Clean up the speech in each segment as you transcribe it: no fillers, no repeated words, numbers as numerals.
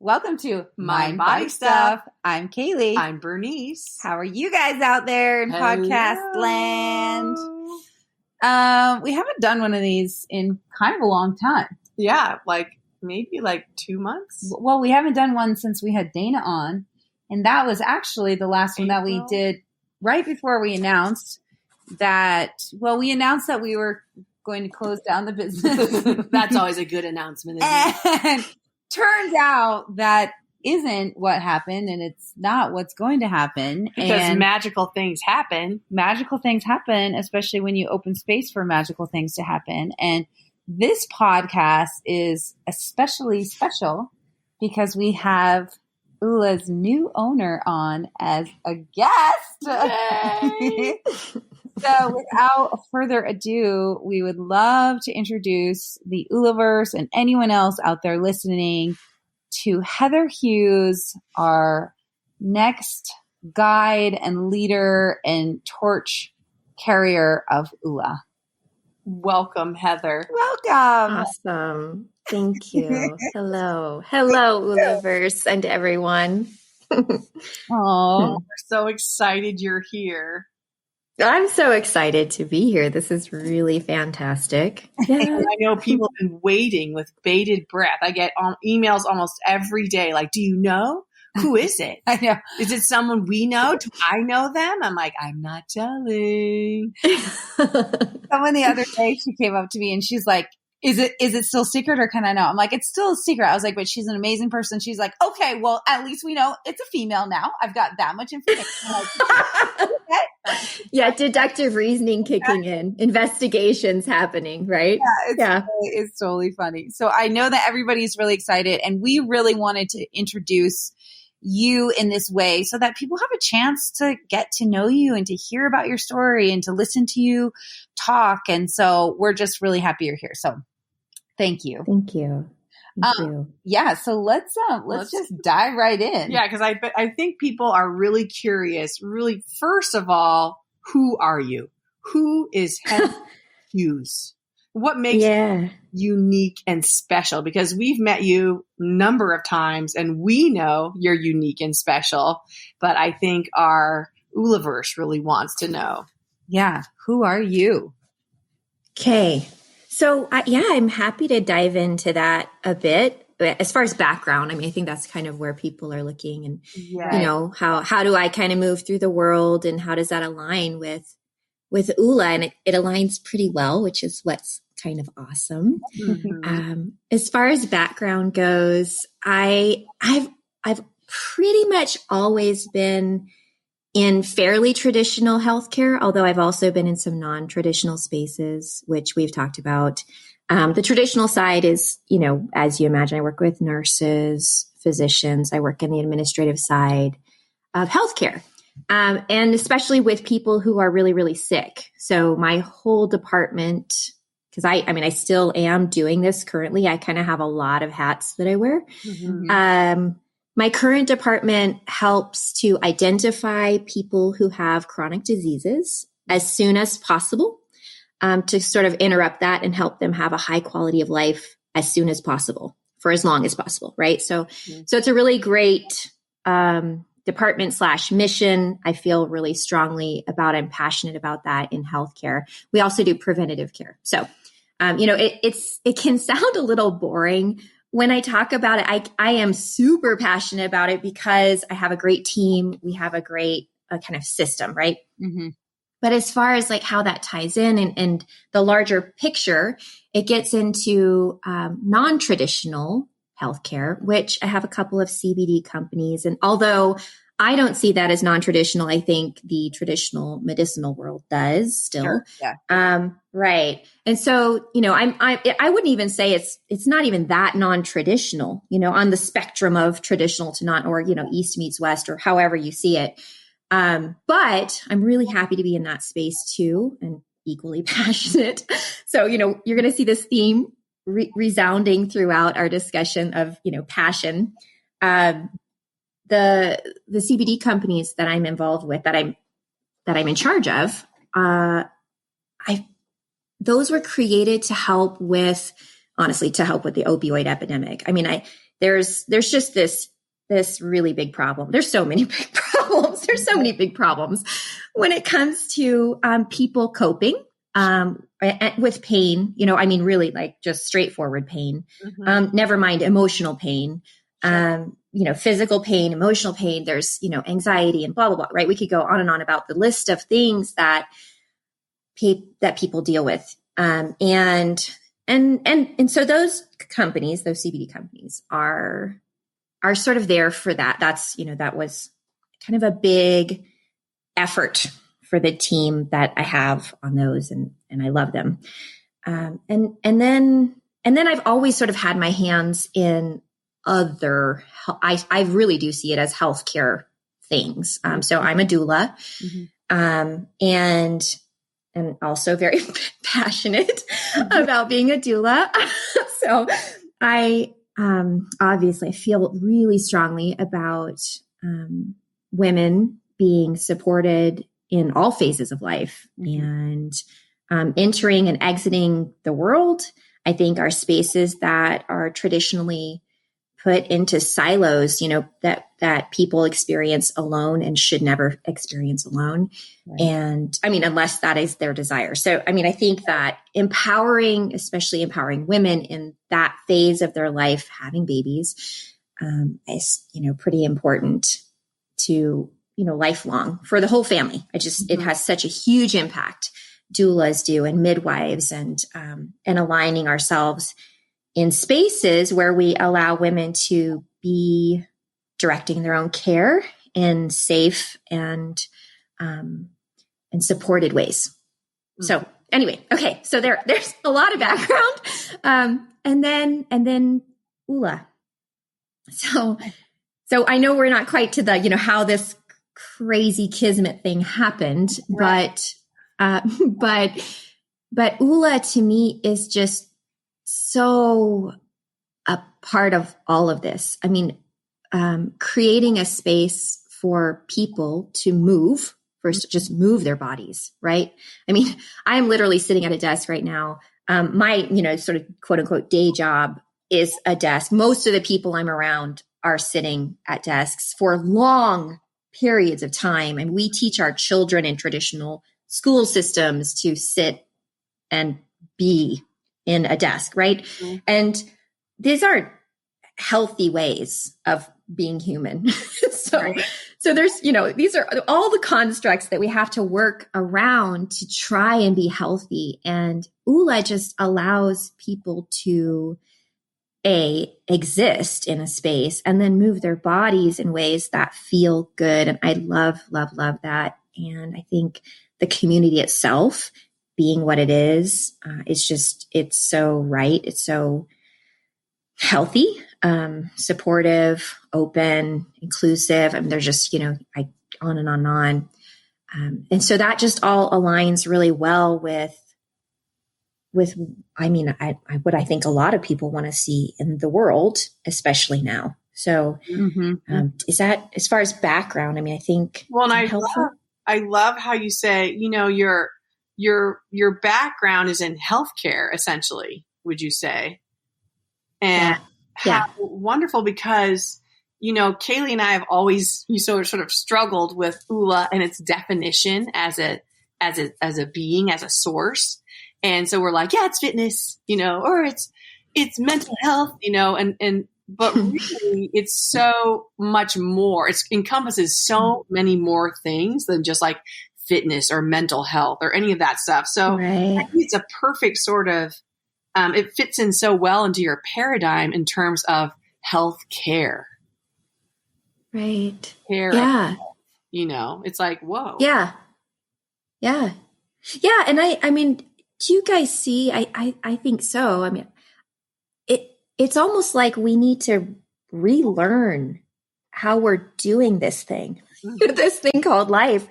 Welcome to Mind Body Stuff. I'm Kaylee. I'm Bernice. How are you guys out there in podcast land? We haven't done one of these in kind of a long time. Yeah, maybe 2 months. Well, we haven't done one since we had Dana on, and that was actually the last one that we did right before we announced that. Well, we announced that we were going to close down the business. That's always a good announcement, isn't it? And turns out that isn't what happened, and it's not what's going to happen. Because magical things happen. Magical things happen, especially when you open space for magical things to happen. And this podcast is especially special because we have Oula's new owner on as a guest. So without further ado, we would love to introduce the Oulaverse and anyone else out there listening to Heather Hughes, our next guide and leader and torch carrier of Oula. Welcome, Heather. Welcome. Awesome. Thank you. Hello, Oulaverse and everyone. Oh, We're so excited you're here. I'm so excited to be here. This is really fantastic. Yeah. I know people have been waiting with bated breath. I get emails almost every day. Do you know? Who is it? I know. Is it someone we know? Do I know them? I'm like, I'm not telling. Someone the other day, she came up to me and she's like, Is it still secret or can I know? I'm like, it's still a secret. I was like, but she's an amazing person. She's like, okay, well, at least we know it's a female now. I've got that much information. Yeah, deductive reasoning kicking in, investigations happening, right? Yeah, it's totally funny. So I know that everybody's really excited, and we really wanted to introduce you in this way so that people have a chance to get to know you and to hear about your story and to listen to you talk. And so we're just really happy you're here. So thank you. Thank you. Thank you. Yeah. So let's just dive right in. Yeah. Cause I think people are really curious. Really, first of all, who are you? Who is Heather Hughes? What makes you unique and special? Because we've met you a number of times and we know you're unique and special, but I think our Oulaverse really wants to know. Yeah. Who are you? Okay. So I'm happy to dive into that a bit. As far as background, I think that's kind of where people are looking and, how do I kind of move through the world and how does that align with Oula? And it aligns pretty well, which is what's kind of awesome. Mm-hmm. As far as background goes, I've pretty much always been in fairly traditional healthcare, although I've also been in some non-traditional spaces, which we've talked about. The traditional side is, as you imagine, I work with nurses, physicians. I work in the administrative side of healthcare. And especially with people who are really, really sick. So my whole department, because I still am doing this currently. I kind of have a lot of hats that I wear. Mm-hmm. My current department helps to identify people who have chronic diseases as soon as possible, to sort of interrupt that and help them have a high quality of life as soon as possible for as long as possible. Right. So it's a really great, department / mission. I feel really strongly about, I'm passionate about that in healthcare. We also do preventative care. So, it can sound a little boring when I talk about it. I am super passionate about it because I have a great team. We have a great kind of system, right? Mm-hmm. But as far as how that ties in and the larger picture, it gets into non-traditional healthcare, which I have a couple of CBD companies. And although I don't see that as non-traditional, I think the traditional medicinal world does still. Sure. Yeah. Right. And so, I wouldn't even say it's not even that non-traditional, on the spectrum of traditional to non, or, East meets West or however you see it. But I'm really happy to be in that space too, and equally passionate. So, you're going to see this theme resounding throughout our discussion of, passion. The CBD companies that I'm involved with, that I'm in charge of, those were created to help with the opioid epidemic. there's just this really big problem. There's so many big problems. There's so many big problems when it comes to people coping with pain. I mean, really like just straightforward pain. Never mind emotional pain. Sure. Physical pain, emotional pain. There's anxiety and blah blah blah. Right? We could go on and on about the list of things that people deal with. And so those companies, those CBD companies are sort of there for that. That's, that was kind of a big effort for the team that I have on those, and I love them. And then I've always sort of had my hands in other, I really do see it as healthcare things. So I'm a doula, and also very passionate about being a doula. So I obviously feel really strongly about women being supported in all phases of life, and entering and exiting the world. I think are spaces that are traditionally put into silos, that people experience alone and should never experience alone. Right. And I mean, unless that is their desire. So, I mean, I think that especially empowering women in that phase of their life, having babies, is, pretty important to, lifelong for the whole family. It has such a huge impact. Doulas do, and midwives, and aligning ourselves in spaces where we allow women to be directing their own care in safe and supported ways. So anyway, okay. So there's a lot of background. And then Oula. So I know we're not quite to the, how this crazy kismet thing happened, right. but Oula to me is just so a part of all of this. I mean, creating a space for people to move, first, just move their bodies, right? I mean, I am literally sitting at a desk right now. My, sort of quote unquote day job is a desk. Most of the people I'm around are sitting at desks for long periods of time. And we teach our children in traditional school systems to sit and be in a desk, right? Mm-hmm. And these aren't healthy ways of being human. So there's, these are all the constructs that we have to work around to try and be healthy. And Oula just allows people to exist in a space and then move their bodies in ways that feel good. And I love, love, love that. And I think the community itself being what it is, it's so right. It's so healthy, supportive, open, inclusive. I mean, there's just, on and on and on. And so that just all aligns really well with what I think a lot of people want to see in the world, especially now. So, is that, as far as background, I mean, I think. Well, and I love how you say, your background is in healthcare, essentially, would you say? And how wonderful, because, Kaylee and I have always sort of struggled with Oula and its definition as a being, as a source. And so we're like, yeah, it's fitness, or it's mental health, but really it's so much more. It encompasses so many more things than just like fitness or mental health or any of that stuff. So I think it's a perfect sort of, it fits in so well into your paradigm in terms of health care. Right. Care. Yeah. It's like, whoa. Yeah. Yeah. Yeah. And I mean, do you guys see, I think so. I mean, it's almost like we need to relearn how we're doing this thing, this thing called life.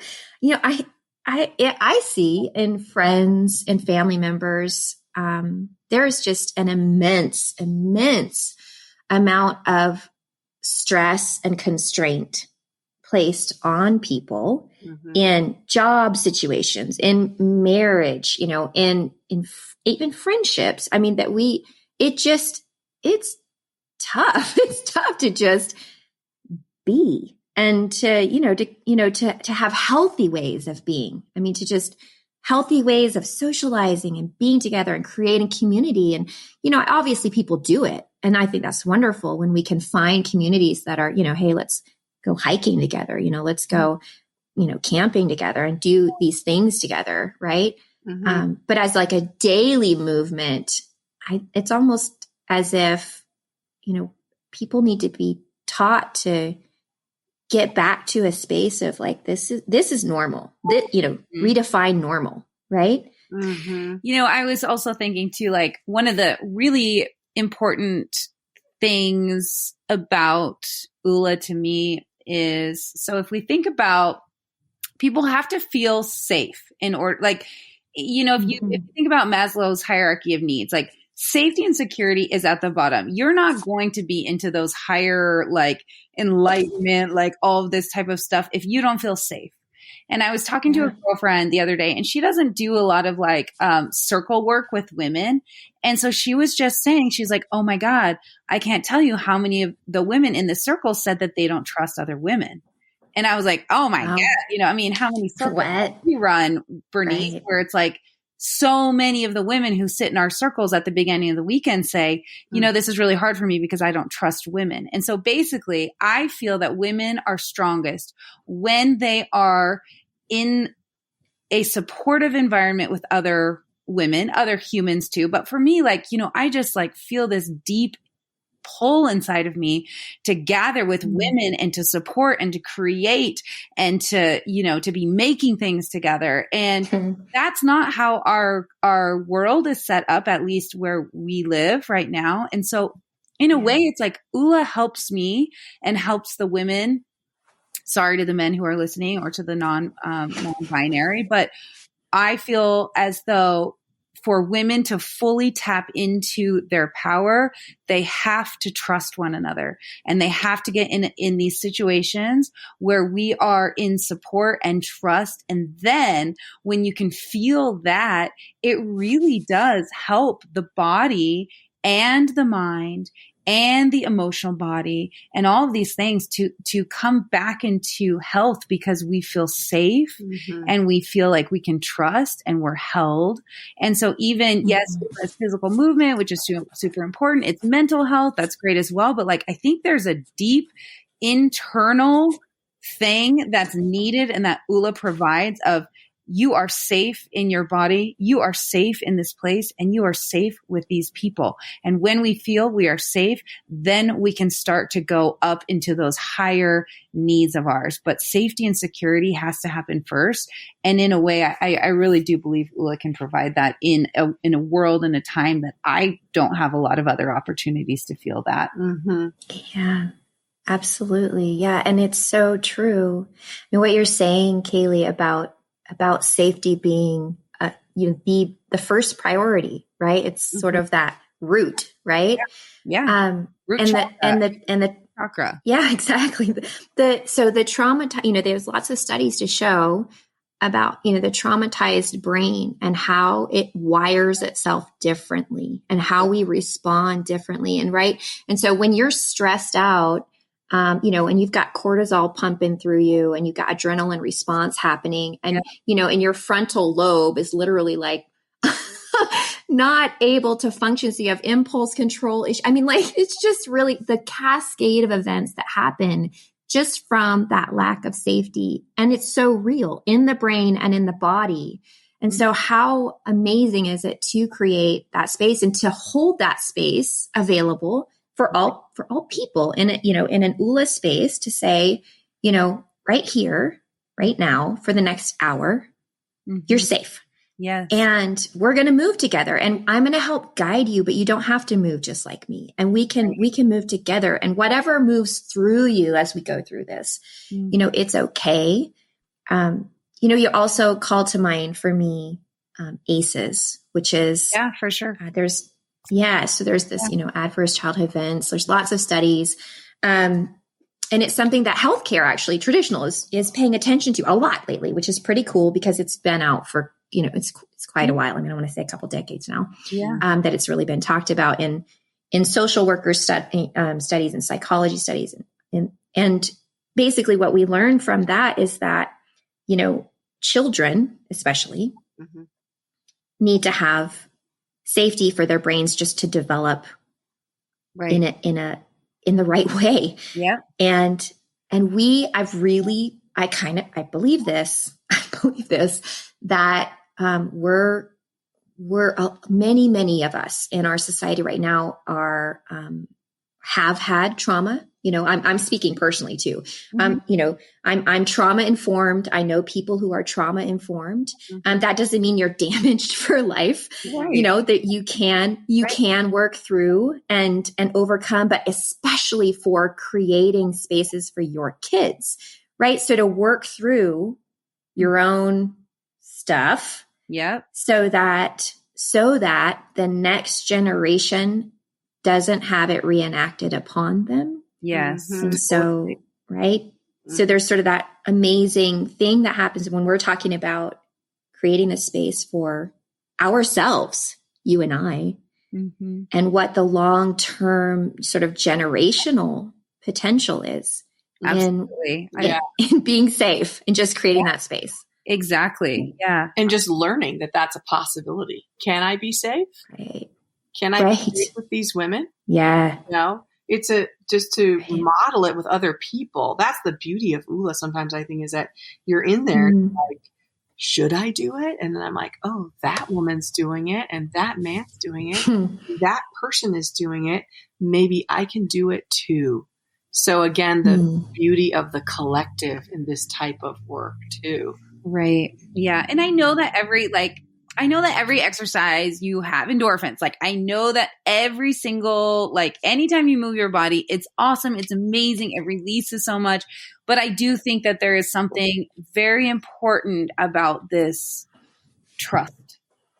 I see in friends and family members, there's just an immense amount of stress and constraint placed on people in job situations, in marriage, in even friendships. I mean, it's tough. It's tough to just be and to have healthy ways of being. I mean, to just healthy ways of socializing and being together and creating community. And, obviously people do it. And I think that's wonderful when we can find communities that are, hey, let's go hiking together, let's go, camping together and do these things together. Right. Mm-hmm. But as like a daily movement, it's almost as if, people need to be taught to get back to a space of like, this is normal, redefine normal. Right. Mm-hmm. I was also thinking too, like one of the really important things about Oula to me is, so if we think about, people have to feel safe in order, like, if you think about Maslow's hierarchy of needs, like safety and security is at the bottom. You're not going to be into those higher, like enlightenment, like all of this type of stuff if you don't feel safe. And I was talking to a girlfriend the other day, and she doesn't do a lot of like circle work with women. And so she was just saying, she's like, oh my God, I can't tell you how many of the women in the circle said that they don't trust other women. And I was like, oh my God, how many circles we run, Bernice, where it's like so many of the women who sit in our circles at the beginning of the weekend say, this is really hard for me because I don't trust women. And so basically I feel that women are strongest when they are in a supportive environment with other women, other humans too. But for me, like, I just like feel this deep pull inside of me to gather with women and to support and to create and to, to be making things together. And that's not how our world is set up, at least where we live right now. And so in a way, it's like Oula helps me and helps the women. Sorry to the men who are listening or to the non-binary, but I feel as though for women to fully tap into their power, they have to trust one another, and they have to get in these situations where we are in support and trust. And then when you can feel that, it really does help the body and the mind and the emotional body and all of these things to come back into health, because we feel safe and we feel like we can trust and we're held. And so even, yes, it's physical movement, which is super important. It's mental health. That's great as well. But like, I think there's a deep internal thing that's needed and that Oula provides of, you are safe in your body, you are safe in this place, and you are safe with these people. And when we feel we are safe, then we can start to go up into those higher needs of ours. But safety and security has to happen first. And in a way, I really do believe Oula can provide that in a world and a time that I don't have a lot of other opportunities to feel that. Mm-hmm. Yeah. Absolutely. Yeah. And it's so true. I mean, what you're saying, Kaylee, about safety being, the first priority, right? It's sort of that root, right? Yeah. Root and the chakra. Yeah, exactly. So the trauma, there's lots of studies to show about, the traumatized brain and how it wires itself differently and how we respond differently. And right. And so when you're stressed out, and you've got cortisol pumping through you and you've got adrenaline response happening and, and your frontal lobe is literally like not able to function. So you have impulse control. I mean, like, it's just really the cascade of events that happen just from that lack of safety. And it's so real in the brain and in the body. And so how amazing is it to create that space and to hold that space available for all people in in an Oula space to say, right here, right now, for the next hour, you're safe. Yes. And we're going to move together, and I'm going to help guide you, but you don't have to move just like me. And we can move together, and whatever moves through you as we go through this, it's okay. You also called to mind for me, ACEs, which is, yeah, for sure. So there's this, adverse childhood events. There's lots of studies. And it's something that healthcare actually traditional is paying attention to a lot lately, which is pretty cool because it's been out for, it's quite a while. I mean, I want to say a couple decades now, that it's really been talked about in in social worker studies and psychology studies. And basically what we learn from that is that, children especially need to have safety for their brains just to develop in the right way. Yeah. And I believe this, that we're many of us in our society right now are, have had trauma. I'm speaking personally too. I'm trauma informed. I know people who are trauma informed. That doesn't mean you're damaged for life. Right. That you can work through and overcome, but especially for creating spaces for your kids, right? So to work through your own stuff. Yep. So that the next generation doesn't have it reenacted upon them. Yes. And so, right. So there's sort of that amazing thing that happens when we're talking about creating a space for ourselves, you and I, and what the long-term sort of generational potential is. Absolutely. In being safe and just creating that space. Exactly. Yeah. And just learning that that's a possibility. Can I be safe? Right. Can I be safe with these women? Yeah. It's just to model it with other people. That's the beauty of Oula sometimes, I think, is that you're in there like, should I do it? And then I'm like, oh, that woman's doing it and that man's doing it. That person is doing it. Maybe I can do it too. So again, the beauty of the collective in this type of work too. Right. Yeah. And I know that every exercise you have endorphins. Like I know that every single, anytime you move your body, it's awesome. It's amazing. It releases so much. But I do think that there is something very important about this trust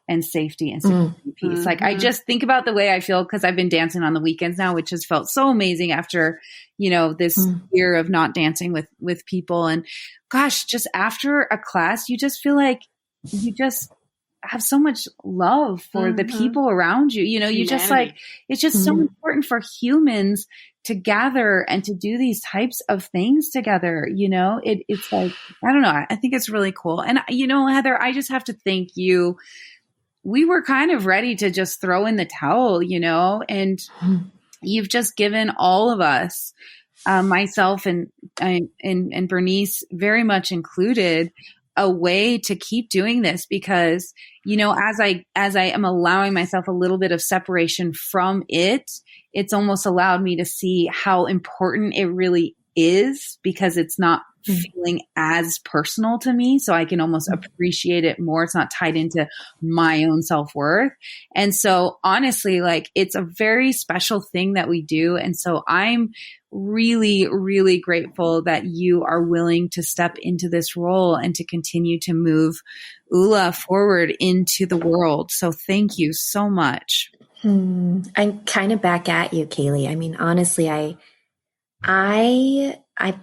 and safety and security piece. Like I just think about the way I feel because I've been dancing on the weekends now, which has felt so amazing after, this year of not dancing with people. And gosh, just after a class, you just feel like you just have so much love for the people around you. You just it's just so important for humans to gather and to do these types of things together. It's like, I don't know. I think it's really cool. And Heather, I just have to thank you. We were kind of ready to just throw in the towel, and you've just given all of us, myself and Bernice very much included, a way to keep doing this because, as I am allowing myself a little bit of separation from it, it's almost allowed me to see how important it really is because it's not feeling as personal to me. So I can almost appreciate it more. It's not tied into my own self-worth. And so honestly, it's a very special thing that we do. And so I'm really, really grateful that you are willing to step into this role and to continue to move Oula forward into the world. So thank you so much. I'm kind of back at you, Kaylee. I mean, honestly, I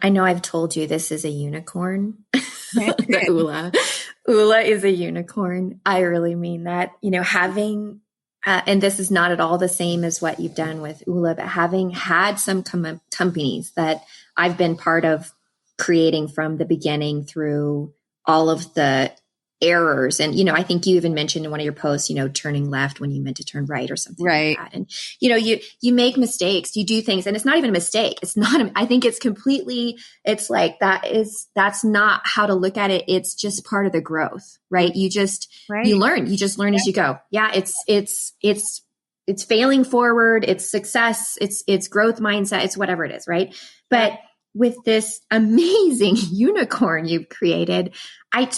know I've told you this is a unicorn. Oula is a unicorn. I really mean that, having, and this is not at all the same as what you've done with Oula, but having had some companies that I've been part of creating from the beginning through all of the errors. And, I think you even mentioned in one of your posts, turning left when you meant to turn right or something like that. And, you make mistakes, you do things and it's not even a mistake. I think it's completely, it's like, that's not how to look at it. It's just part of the growth, right? You just learn as you go. Yeah. It's failing forward. It's success. It's growth mindset. It's whatever it is. Right. But with this amazing unicorn you've created, I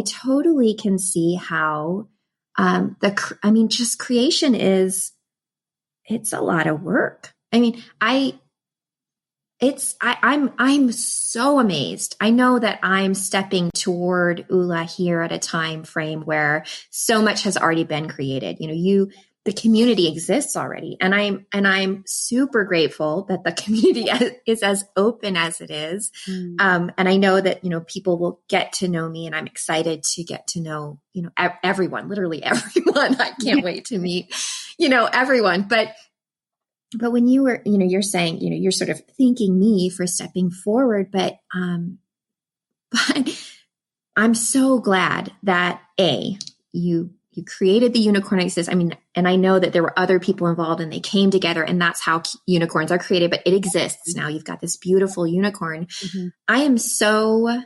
totally can see how, just creation it's a lot of work. I mean, I'm so amazed. I know that I'm stepping toward Oula here at a time frame where so much has already been created. The community exists already. And I'm super grateful that the community is as open as it is. And I know that, people will get to know me and I'm excited to get to know, everyone, literally everyone. I can't wait to meet, everyone. But but when you were, you're saying, you're sort of thanking me for stepping forward, but I'm so glad that you created the unicorn exists. I mean, and I know that there were other people involved and they came together, and that's how unicorns are created, but it exists now. You've got this beautiful unicorn. Mm-hmm. I am so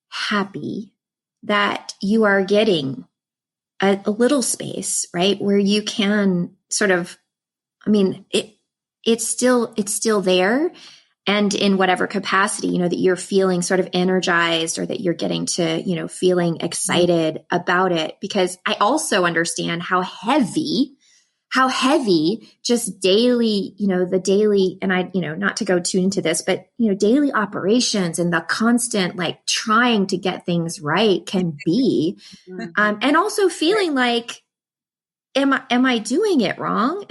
happy that you are getting a little space, right? Where you can sort of, I mean, it's still there. And in whatever capacity, that you're feeling sort of energized, or that you're getting to, feeling excited about it, because I also understand how heavy just daily, the daily, and I, not to go too into this, but, daily operations and the constant, like, trying to get things right can be, and also feeling like, am I doing it wrong?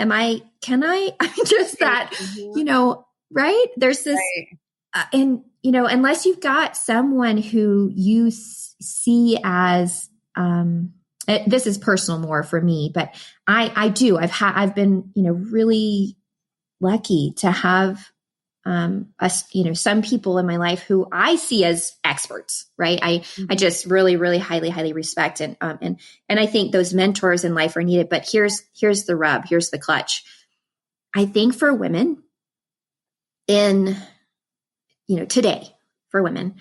Just that, right? There's this, and, unless you've got someone who you see as, this is personal more for me, but I've been, really lucky to have, some people in my life who I see as experts, right? I just really, really highly respect. And I think those mentors in life are needed, but here's the rub, here's the clutch. I think for women in, today for women,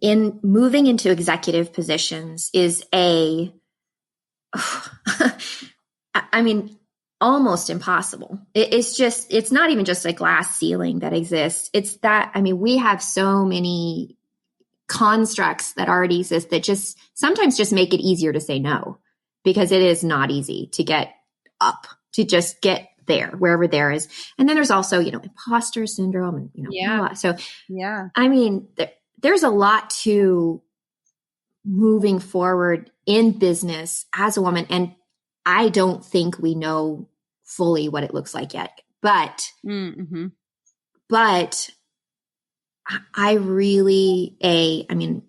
in moving into executive positions is almost impossible. It's not even just a glass ceiling that exists. It's that, we have so many constructs that already exist that just sometimes just make it easier to say no, because it is not easy to get up, to just get there, wherever there is. And then there's also, imposter syndrome and, so, there's a lot to moving forward in business as a woman. And I don't think we know fully what it looks like yet, but I really,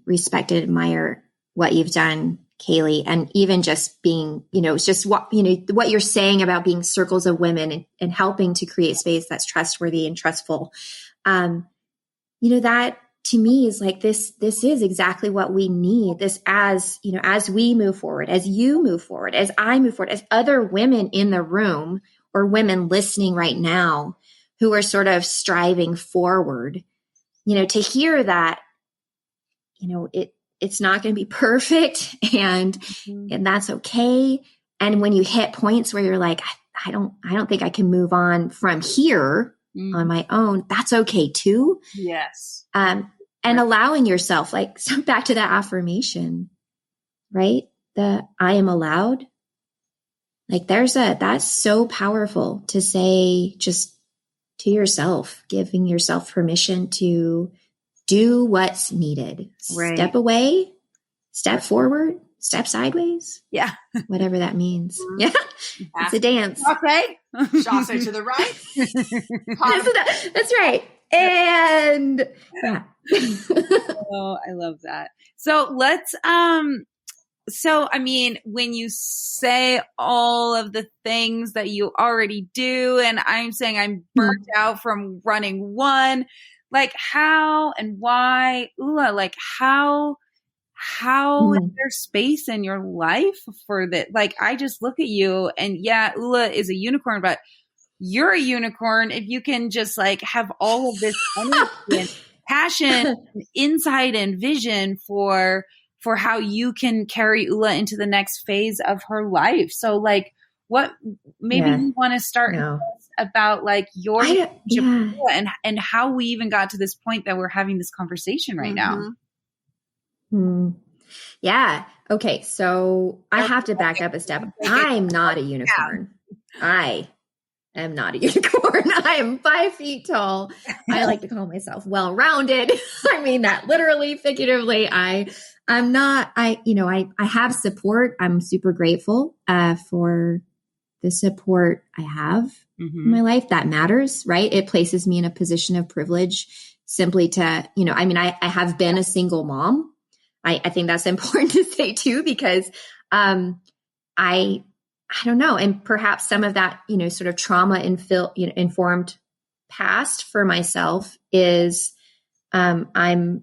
respect and admire what you've done, Kaylee, and even just being, just what you're saying about being circles of women and helping to create space that's trustworthy and trustful. That to me is like, this is exactly what we need. This, as we move forward, as you move forward, as I move forward, as other women in the room or women listening right now who are sort of striving forward, to hear that, it's not going to be perfect, and that's okay. And when you hit points where you're like, I don't think I can move on from here on my own, that's okay too. Yes. And allowing yourself, like, so back to that affirmation, right? The I am allowed. Like, that's so powerful to say just to yourself, giving yourself permission to do what's needed. Right. Step away, step forward, step sideways. Yeah. Whatever that means. Yeah. It's a dance. Okay. Chasse to the right. That's right. And yeah. Oh, I love that. So let's, when you say all of the things that you already do, and I'm saying I'm burnt out from running one, like, how and why, Oula, like, how is there space in your life for that? Like, I just look at you, and Oula is a unicorn, but you're a unicorn if you can just, like, have all of this energy and passion, and insight and vision for how you can carry Oula into the next phase of her life. So, like, what, maybe you want to start about, like, your relationship with Oula and how we even got to this point that we're having this conversation right now. Yeah. Okay. So I have to back up a step. I'm not a unicorn. I am not a unicorn. I am 5 feet tall. I like to call myself well-rounded. I mean that literally, figuratively. I'm not, I have support. I'm super grateful for the support I have in my life. That matters, right? It places me in a position of privilege simply to, I have been a single mom. I think that's important to say too, because I I don't know. And perhaps some of that, sort of trauma informed past for myself is, I'm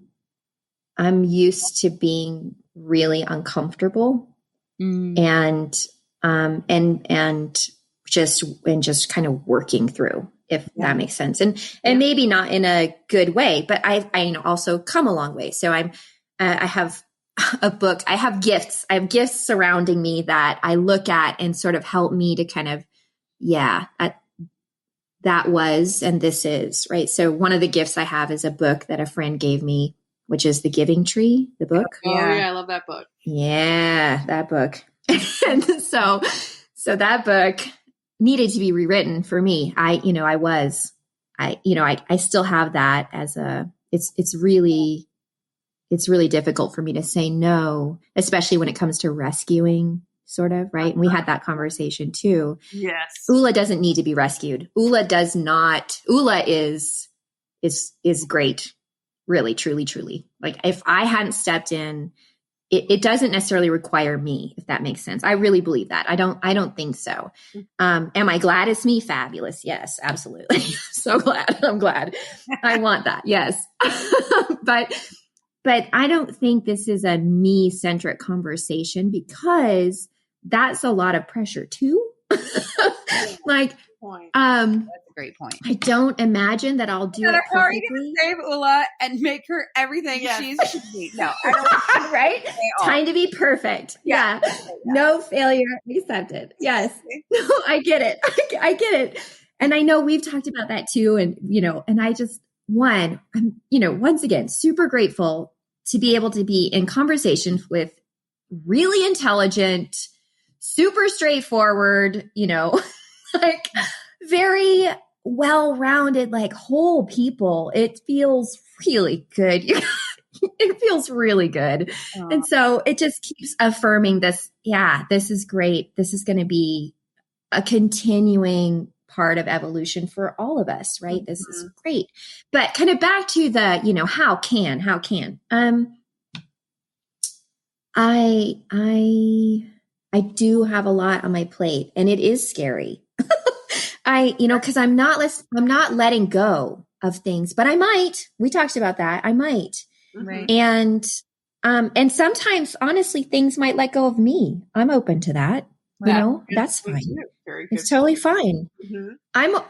used to being really uncomfortable and just kind of working through, if that makes sense. And maybe not in a good way, but I also come a long way. So I have a book, I have gifts surrounding me that I look at and sort of help me to kind of, that was, and this is, right? So one of the gifts I have is a book that a friend gave me, which is The Giving Tree, the book. Oh yeah, I love that book. Yeah, that book. And so that book needed to be rewritten for me. I still have that as it's really difficult for me to say no, especially when it comes to rescuing, sort of, right? And we had that conversation too. Yes. Oula doesn't need to be rescued. Oula is great. Really, truly, truly. Like if I hadn't stepped in, it doesn't necessarily require me, if that makes sense. I really believe that. I don't think so. Am I glad it's me? Fabulous. Yes, absolutely. So glad. I'm glad. I want that. Yes. But I don't think this is a me-centric conversation, because that's a lot of pressure too. Like, that's a great point. I don't imagine that I'll do it perfectly. How are you going to save Oula and make her everything she should be? No, I don't. Right? Time to be perfect. Yeah. No failure accepted. Yes. No, I get it. I get it. And I know we've talked about that too. And, and I'm, once again, super grateful to be able to be in conversation with really intelligent, super straightforward, like very well-rounded, like whole people. It feels really good. It feels really good. And so it just keeps affirming this. Yeah, this is great. This is going to be a continuing part of evolution for all of us, right? This is great. But kind of back to the, how can, I do have a lot on my plate, and it is scary. Cause I'm not letting go of things, but I might. We talked about that. I might. Right. And sometimes honestly, things might let go of me. I'm open to that. That's fine. It's totally fine. Mm-hmm.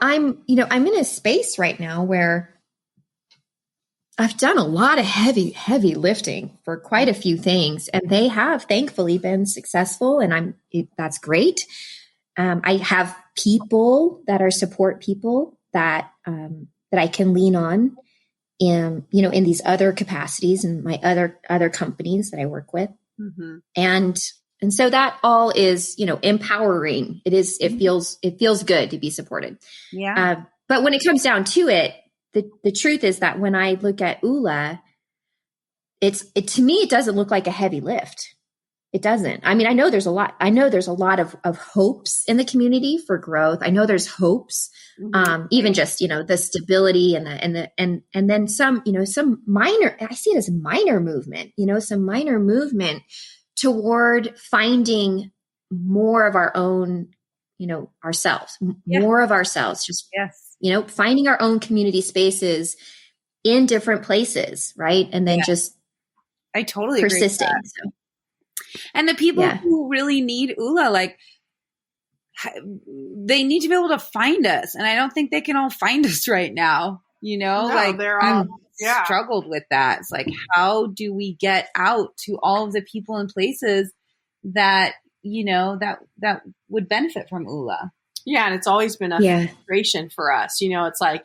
I'm in a space right now where I've done a lot of heavy lifting for quite a few things, and they have thankfully been successful, and that's great. I have people that are support people that I can lean on in these other capacities and my other companies that I work with. Mm-hmm. And so that all is, empowering. It feels good to be supported. Yeah. But when it comes down to it, the truth is that when I look at Oula, to me, it doesn't look like a heavy lift. It doesn't. I mean, I know there's a lot of hopes in the community for growth. I know there's hopes, even just, the stability and then some minor, I see it as minor movement, some minor movement toward finding more of our own, ourselves, more of ourselves, just, finding our own community spaces in different places. Right. And then just I totally persisting. Agree with that. And the people who really need Oula, like, they need to be able to find us. And I don't think they can all find us right now. They're all struggled with that. It's like, how do we get out to all of the people and places that, that would benefit from Oula? Yeah. And it's always been a frustration for us. It's like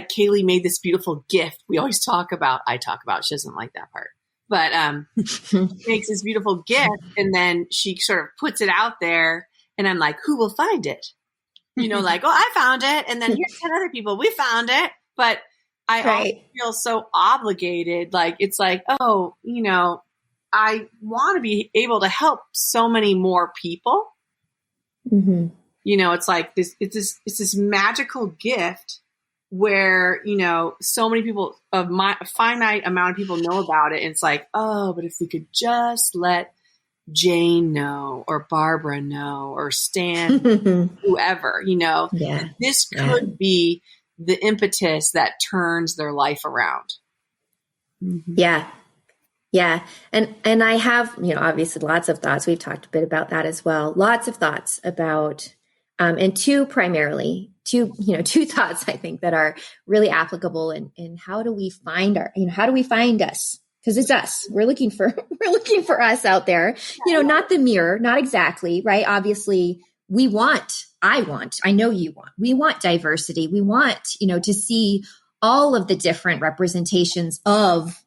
Kaylee made this beautiful gift. I talk about, she doesn't like that part. But makes this beautiful gift, and then she sort of puts it out there, and I'm like, who will find it? Like, oh, I found it, and then here's 10 other people, we found it. But I always feel so obligated. Like, it's like, oh, I want to be able to help so many more people. Mm-hmm. It's like this. It's this magical gift where, so many people a finite amount of people know about it. And it's like, oh, but if we could just let Jane know, or Barbara know, or Stan, whoever, this could be the impetus that turns their life around. Mm-hmm. Yeah. Yeah. And I have, obviously lots of thoughts. We've talked a bit about that as well. Lots of thoughts about, and two thoughts I think that are really applicable in how do we find how do we find us? Because it's us. We're looking for us out there, not the mirror, not exactly, right? Obviously we I know you we want diversity. We want, to see all of the different representations of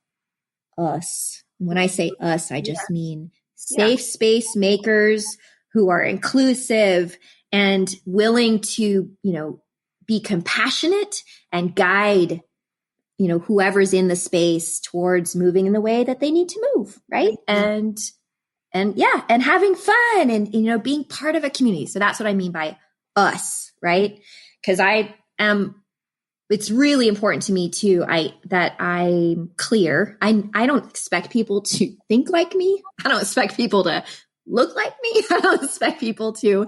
us. When I say us, I just mean safe space makers who are inclusive and willing to, be compassionate and guide, whoever's in the space towards moving in the way that they need to move. Right. And having fun and, being part of a community. So that's what I mean by us. Right. Because it's really important to me too. That I'm clear. I don't expect people to think like me. I don't expect people to look like me. I don't expect people to,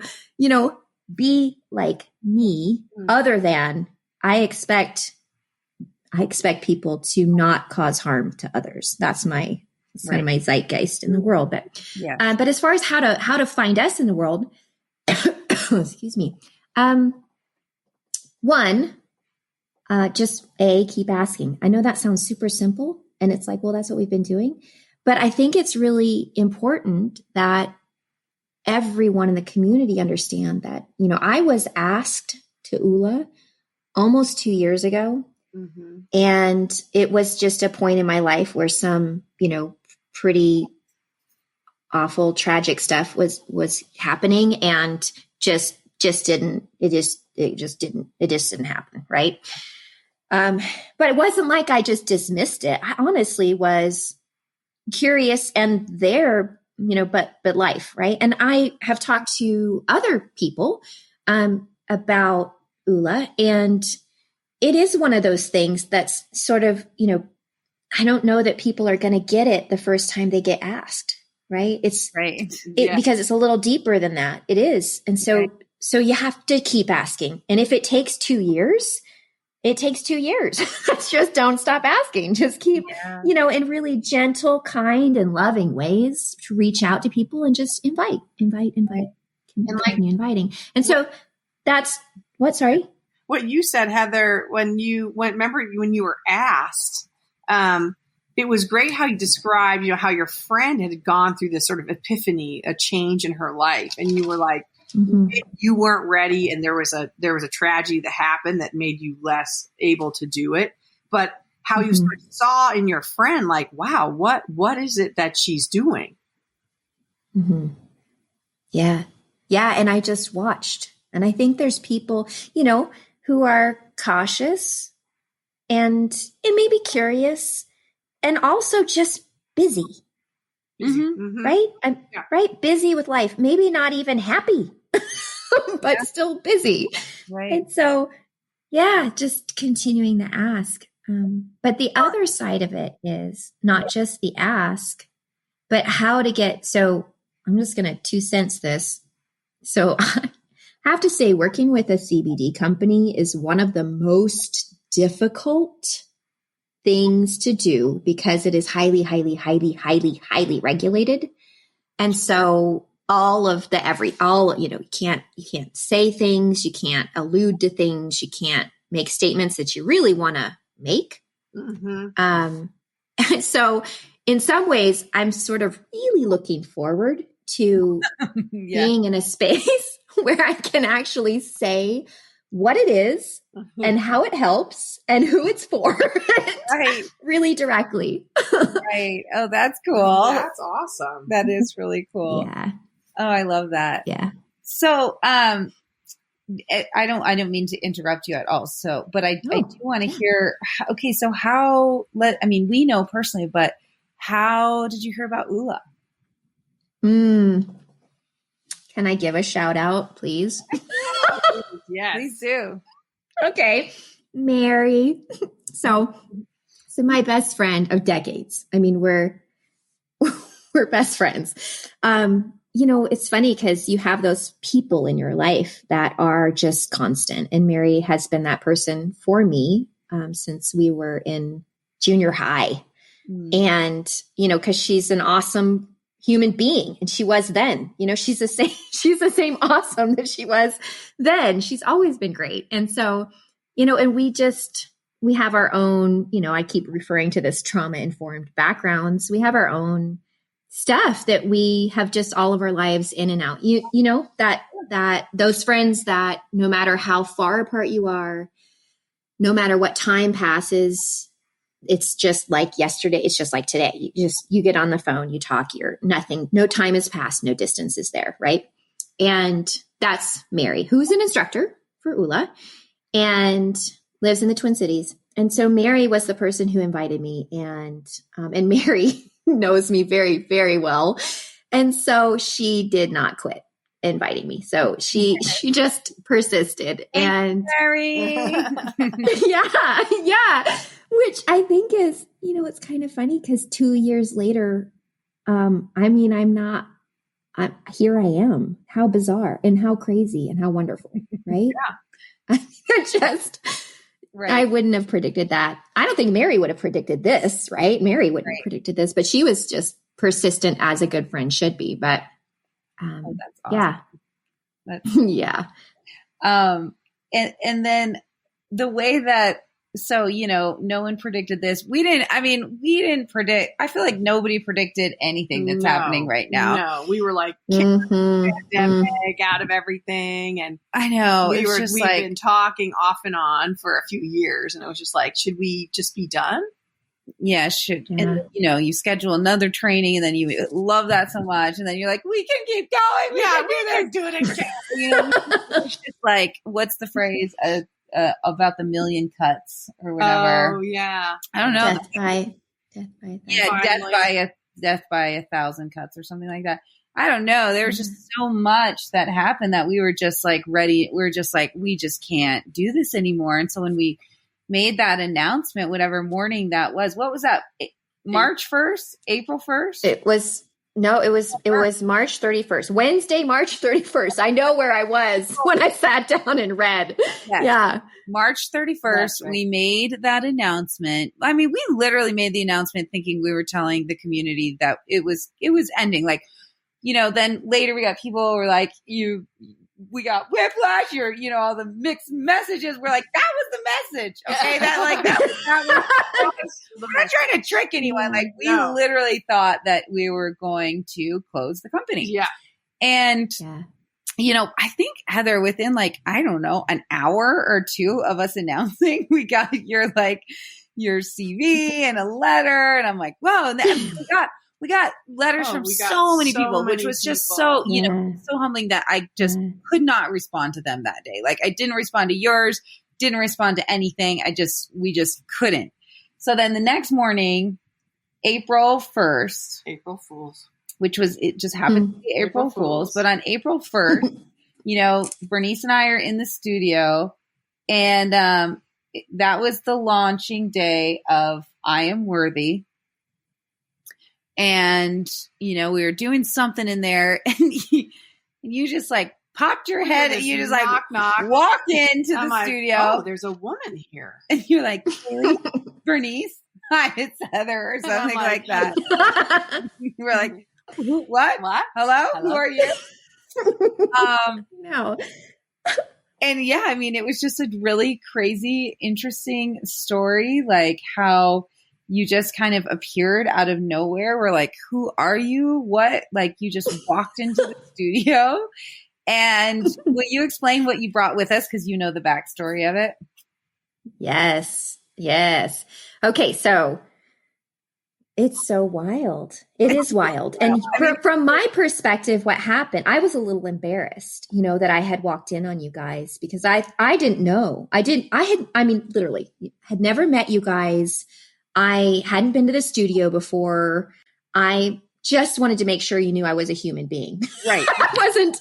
be like me, other than I expect people to not cause harm to others. That's kind of my zeitgeist in the world. But as far as how to find us in the world, excuse me. One, just keep asking. I know that sounds super simple and it's like, well, that's what we've been doing. But I think it's really important that everyone in the community understand that, I was asked to Oula almost 2 years ago. Mm-hmm. And it was just a point in my life where some, pretty awful, tragic stuff was happening and it just didn't happen. Right. But it wasn't like I just dismissed it. I honestly was curious and there, but life. Right. And I have talked to other people, about Oula, and it is one of those things that's sort of, I don't know that people are going to get it the first time they get asked. Right. It's right. Because it's a little deeper than that. It is. And so you have to keep asking. And if it takes 2 years, it takes 2 years. Just don't stop asking. Just keep, in really gentle, kind, and loving ways to reach out to people and just invite, continue inviting. And so that's sorry? What you said, Heather, when you were asked, it was great how you described, how your friend had gone through this sort of epiphany, a change in her life. And you were like, mm-hmm. You weren't ready, and there was a tragedy that happened that made you less able to do it. But how mm-hmm. you sort of saw in your friend, like, wow, what is it that she's doing? Mm-hmm. Yeah, and I just watched, and I think there's people, who are cautious and maybe curious, and also just busy. Mm-hmm. Right? Right. Busy with life, maybe not even happy, but still busy. Right. And so, just continuing to ask. But the other side of it is not just the ask, but how to get, so I'm just going to 2 cents this. So I have to say, working with a CBD company is one of the most difficult things to do because it is highly, highly, highly, highly, highly regulated. And so you can't say things, you can't allude to things, you can't make statements that you really want to make. Mm-hmm. So in some ways, I'm sort of really looking forward to being in a space where I can actually say what it is and how it helps and who it's for. Right. Really directly. Right. Oh, that's cool. That's awesome. That is really cool. Yeah. Oh, I love that. Yeah. So, I don't mean to interrupt you at all. So, but I do want to hear, okay, so we know personally, but how did you hear about Oula? Can I give a shout out, please? Yes. Please do. Okay. Mary. So my best friend of decades. I mean, we're We're best friends. It's funny because you have those people in your life that are just constant. And Mary has been that person for me since we were in junior high. And, because she's an awesome human being, and she was then, she's the same awesome that she was then. She's always been great. And so, and we have our own, I keep referring to this trauma-informed backgrounds. We have our own stuff that we have just all of our lives in and out, that those friends that no matter how far apart you are, no matter what time passes, it's just like yesterday. It's just like today. You get on the phone, you talk, no time has passed, no distance is there. Right. And that's Mary, who's an instructor for Oula and lives in the Twin Cities. And so Mary was the person who invited me, and Mary knows me very, very well. And so she did not quit inviting me. So she just persisted. And Mary. yeah. Which I think is, it's kind of funny because 2 years later, here I am. How bizarre and how crazy and how wonderful, right? Right. I wouldn't have predicted that. I don't think Mary would have predicted this, right? Mary wouldn't have predicted this, but she was just persistent as a good friend should be. But that's awesome. Yeah. Yeah. And then the way that, so, no one predicted this. We didn't predict. I feel like nobody predicted anything that's happening right now. No, we were like, pandemic out of everything. And I know we've been talking off and on for a few years. And it was just like, should we just be done? Yeah, should. Yeah. And, you schedule another training and then you love that so much. And then you're like, we can keep going. We can do it again. It's just like, what's the phrase? About the million cuts or whatever. Oh yeah, I don't know. Death by 1,000 cuts or something like that. I don't know. There was just so much that happened that we were just like ready. We were just like, we just can't do this anymore. And so when we made that announcement, whatever morning that was, what was that? March 1st, April 1st? It was March 31st, Wednesday, March 31st. I know where I was when I sat down and read. Yes. Yeah. March 31st, right. We made that announcement. I mean, we literally made the announcement thinking we were telling the community that it was ending. Like, then later we got people who were like, we got whiplash, all the mixed messages. We're like, that was the message. Okay. We're not trying to trick anyone. Like we literally thought that we were going to close the company. Yeah. And, I think Heather, within an hour or two of us announcing, we got your CV and a letter. And I'm like, whoa. And then we got letters from so many people, which was just so, so humbling that I just could not respond to them that day. Like I didn't respond to yours, didn't respond to anything. We just couldn't. So then the next morning, April 1st, April Fool's, which was, it just happened to be April Fool's. But on April 1st, Bernice and I are in the studio, and that was the launching day of I Am Worthy. And, we were doing something in there, and you just like popped your head and you just knock, walked into the studio. Oh, there's a woman here. And you're like, really? Bernice? Hi, it's Heather, or something like that. We're like, what? Hello? Who are you? No. And it was just a really crazy, interesting story, like how you just kind of appeared out of nowhere. We're like, who are you? What? Like you just walked into the studio. And will you explain what you brought with us? Because you know the backstory of it. Yes. Okay. So it's so wild. It is wild. And from my perspective, what happened, I was a little embarrassed, that I had walked in on you guys because I didn't know. Literally had never met you guys. I hadn't been to the studio before. I just wanted to make sure you knew I was a human being. Right. I wasn't,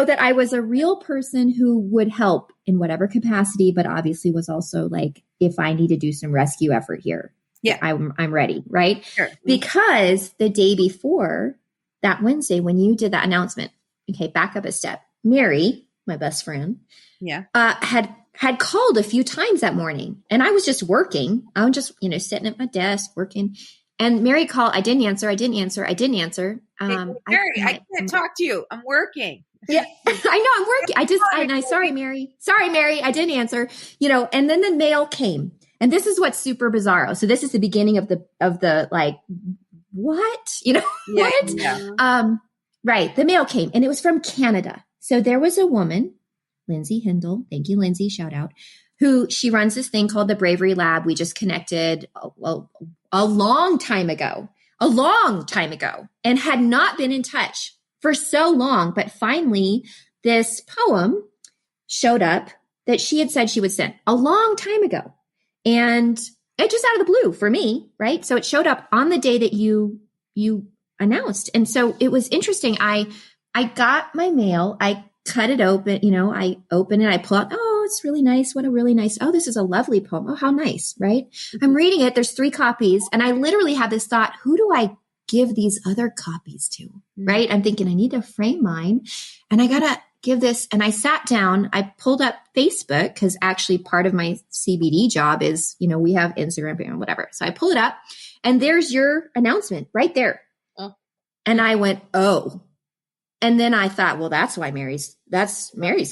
that I was a real person who would help in whatever capacity, but obviously was also like, if I need to do some rescue effort here, Yeah. I'm ready, right? Sure. Because the day before, that Wednesday, when you did that announcement, okay, back up a step. Mary, my best friend, had called a few times that morning, and I was just working. I was just, sitting at my desk working, and Mary called. I didn't answer. Mary, I can't talk to you. I'm working. Yeah, I know I'm working. Sorry, Mary, I didn't answer, and then the mail came, and this is what's super bizarre. So this is the beginning of the like, what, what? Yeah. Right. The mail came, and it was from Canada. So there was a woman, Lindsay Hindle. Thank you, Lindsay. Shout out. Who she runs this thing called the Bravery Lab. We just connected a long time ago, and had not been in touch for so long. But finally, this poem showed up that she had said she would send a long time ago. And it just out of the blue for me, right? So it showed up on the day that you announced. And so it was interesting. I got my mail. I cut it open. I open it. I pull out, oh, it's really nice. What a really nice. Oh, this is a lovely poem. Oh, how nice, right? I'm reading it. There's 3 copies. And I literally had this thought, who do I give these other copies to, right? I'm thinking I need to frame mine, and I got to give this. And I sat down, I pulled up Facebook, because actually part of my CBD job is, we have Instagram and whatever. So I pull it up, and there's your announcement right there. Oh. And I went, oh. And then I thought, well, that's Mary's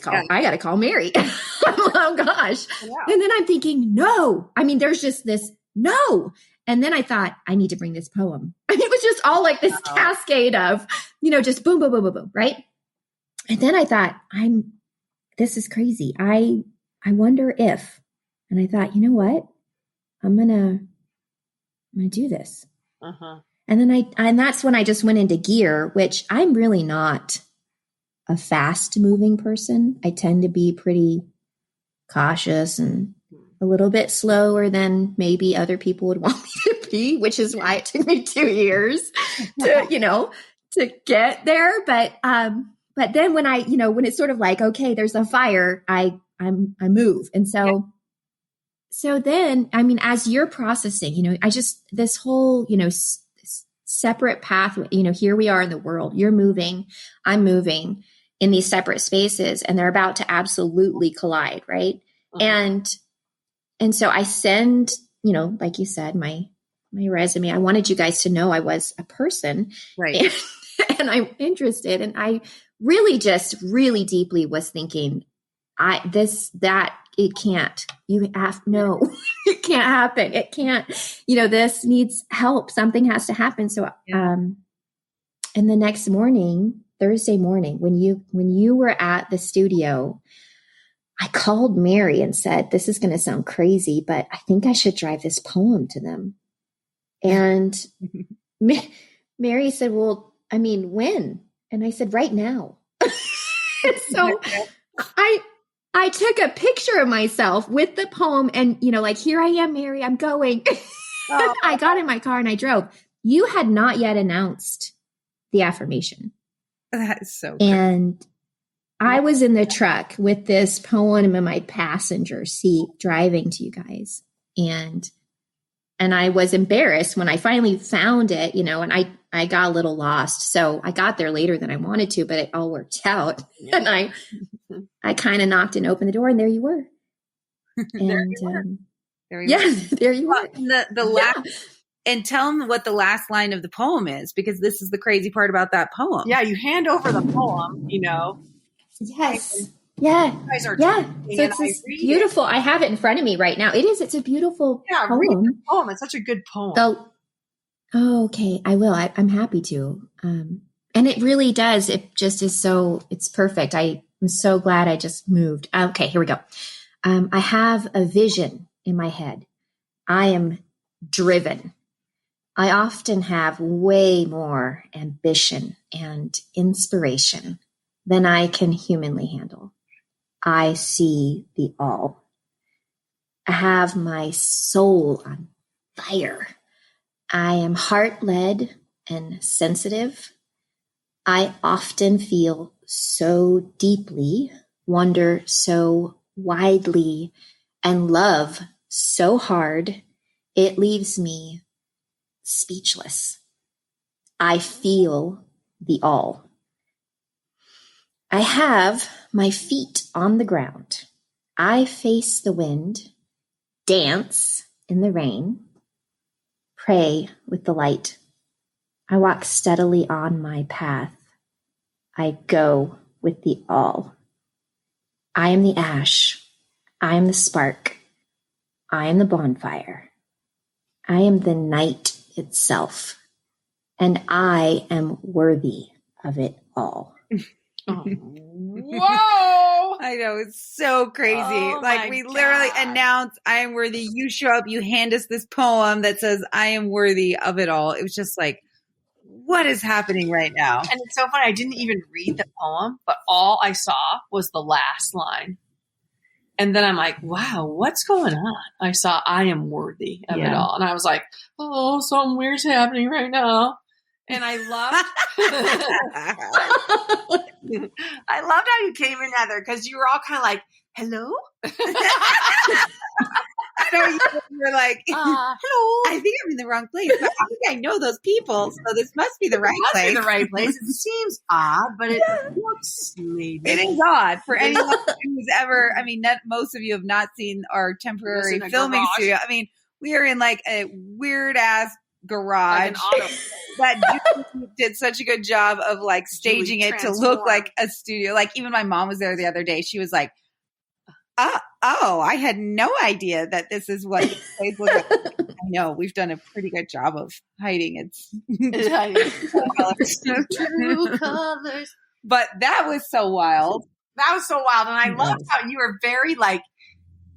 call. Yeah. I got to call Mary. Oh gosh. Yeah. And then I'm thinking, no, there's just this no. And then I thought, I need to bring this poem. It was just all like this cascade of, just boom, boom, boom, boom, boom. Right. And then I thought, this is crazy. I wonder if, and I thought, you know what? I'm going to do this. Uh-huh. And then and that's when I just went into gear, which I'm really not a fast moving person. I tend to be pretty cautious and a little bit slower than maybe other people would want me to be, which is why it took me 2 years to get there. But then when when it's sort of like, okay, there's a fire, I move. And so then, as you're processing, this whole, separate path, here we are in the world, you're moving, I'm moving in these separate spaces, and they're about to absolutely collide. Right. Uh-huh. And so I send, like you said, my resume. I wanted you guys to know I was a person. Right. And I'm interested. And I really just really deeply was thinking, it can't, it can't happen. It can't, this needs help. Something has to happen. So, and the next morning, Thursday morning, when you were at the studio, I called Mary and said, this is going to sound crazy, but I think I should drive this poem to them. And Mary said, well, when? And I said, right now. So I took a picture of myself with the poem, and, here I am, Mary, I'm going. Oh. I got in my car and I drove. You had not yet announced the affirmation. That is so good. And I was in the truck with this poem in my passenger seat driving to you guys. And I was embarrassed when I finally found it, and I got a little lost. So I got there later than I wanted to, but it all worked out. Yeah. And I kind of knocked and opened the door, and there you were. And there you were. There you were. The last, and tell them what the last line of the poem is, because this is the crazy part about that poem. Yeah, you hand over the poem, Yes. Yeah. You guys are so it's beautiful. I have it in front of me right now. It is. It's a beautiful poem. Read the poem. It's such a good poem. Okay. I will. I'm happy to. And it really does. It just is so, it's perfect. I'm so glad I just moved. Okay, here we go. I have a vision in my head. I am driven. I often have way more ambition and inspiration than I can humanly handle. I see the all. I have my soul on fire. I am heart-led and sensitive. I often feel so deeply, wonder so widely, and love so hard it leaves me speechless. I feel the all. I have my feet on the ground. I face the wind, dance in the rain, pray with the light. I walk steadily on my path. I go with the all. I am the ash. I am the spark. I am the bonfire. I am the night itself. And I am worthy of it all. Oh. Whoa! I know, it's so crazy. Oh, like we literally announce I am worthy. You show up, you hand us this poem that says I am worthy of it all. It was just like, what is happening right now? And it's so funny. I didn't even read the poem, but all I saw was the last line. And then I'm like, wow, what's going on? I saw I am worthy of it all. And I was like, oh, something weird's happening right now. And I loved I loved how you came in, Heather, because you were all kind of like, hello? I know you were like, hello. I think I'm in the wrong place, but I think I know those people, so this must be the right place. It must be the right place. It seems odd, but it looks maybe. It is odd for anyone who's ever, I mean, most of you have not seen our temporary filming studio. I mean, we are in like a weird ass garage that Julie did such a good job of like staging it to look like a studio. Like even my mom was there the other day. She was like, oh, I had no idea that this is what this place looks like. I know we've done a pretty good job of hiding its true colors. But that was so wild. That was so wild. And I loved how you were very like,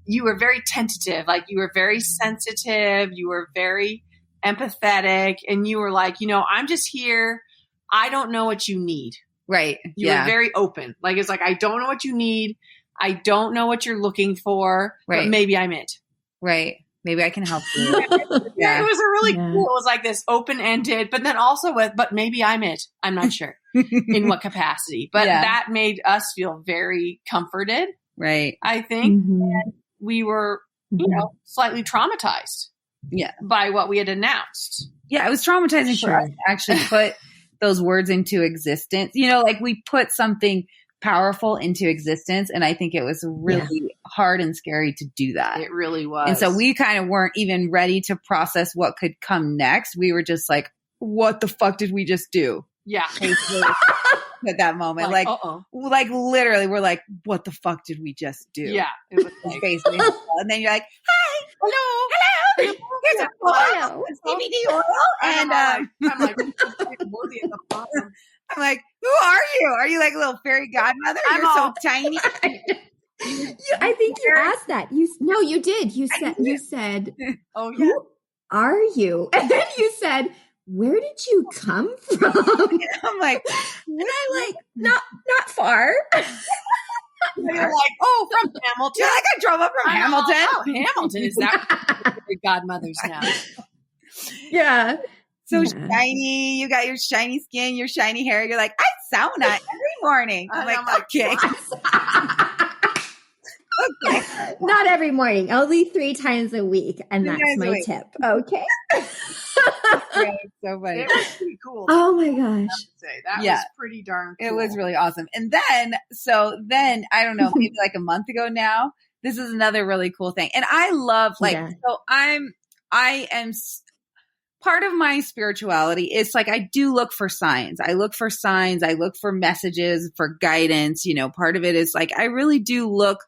you were very tentative. Like you were very sensitive. You were very empathetic. And you were like, you know, I'm just here. I don't know what you need. Right. You were very open. Like, it's like, I don't know what you need. I don't know what you're looking for, but maybe I'm it. Right. Maybe I can help you. It was a really cool, it was like this open-ended, but then also with, but maybe I'm it. I'm not sure in what capacity, but that made us feel very comforted. Right. I think and we were, you know, slightly traumatized by what we had announced. Yeah. It was traumatizing for us to actually put those words into existence. You know, like we put something powerful into existence. And I think it was really hard and scary to do that. It really was. And so we kind of weren't even ready to process what could come next. We were just like, what the fuck did we just do? Yeah. At that moment. Like literally we're like, what the fuck did we just do? Yeah. It was like, basically. And then you're like, hi, hello. Here's a oil, CBD oil. And I'm like, worthy at the bottom. I'm like, who are you? Are you like a little fairy godmother? You're so tiny. I think you asked that. You did. You said, oh yeah. Who are you? And then you said, where did you come from? And I'm like, and I'm like, not far. You're like, oh, from Hamilton. You're like, I drove up from Hamilton. Oh, Hamilton is that godmothers now? Yeah. So shiny. You got your shiny skin, your shiny hair. You're like, I sauna every morning. I'm like, okay. Okay. Not every morning, only 3 times a week. And that's my tip. Okay. So funny. It was pretty cool. Oh my gosh. That was pretty darn cool. It was really awesome. And then, I don't know, maybe like a month ago now, this is another really cool thing. And I love so I am part of my spirituality is like, I do look for signs. I look for signs. I look for messages, for guidance. You know, part of it is like, I really do look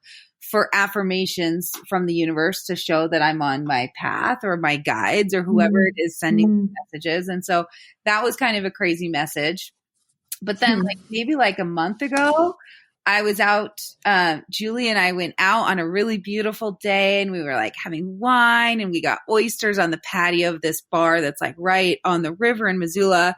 for affirmations from the universe to show that I'm on my path, or my guides, or whoever it is sending messages. And so that was kind of a crazy message. But then maybe like a month ago, I was out, Julie and I went out on a really beautiful day, and we were like having wine, and we got oysters on the patio of this bar that's like right on the river in Missoula.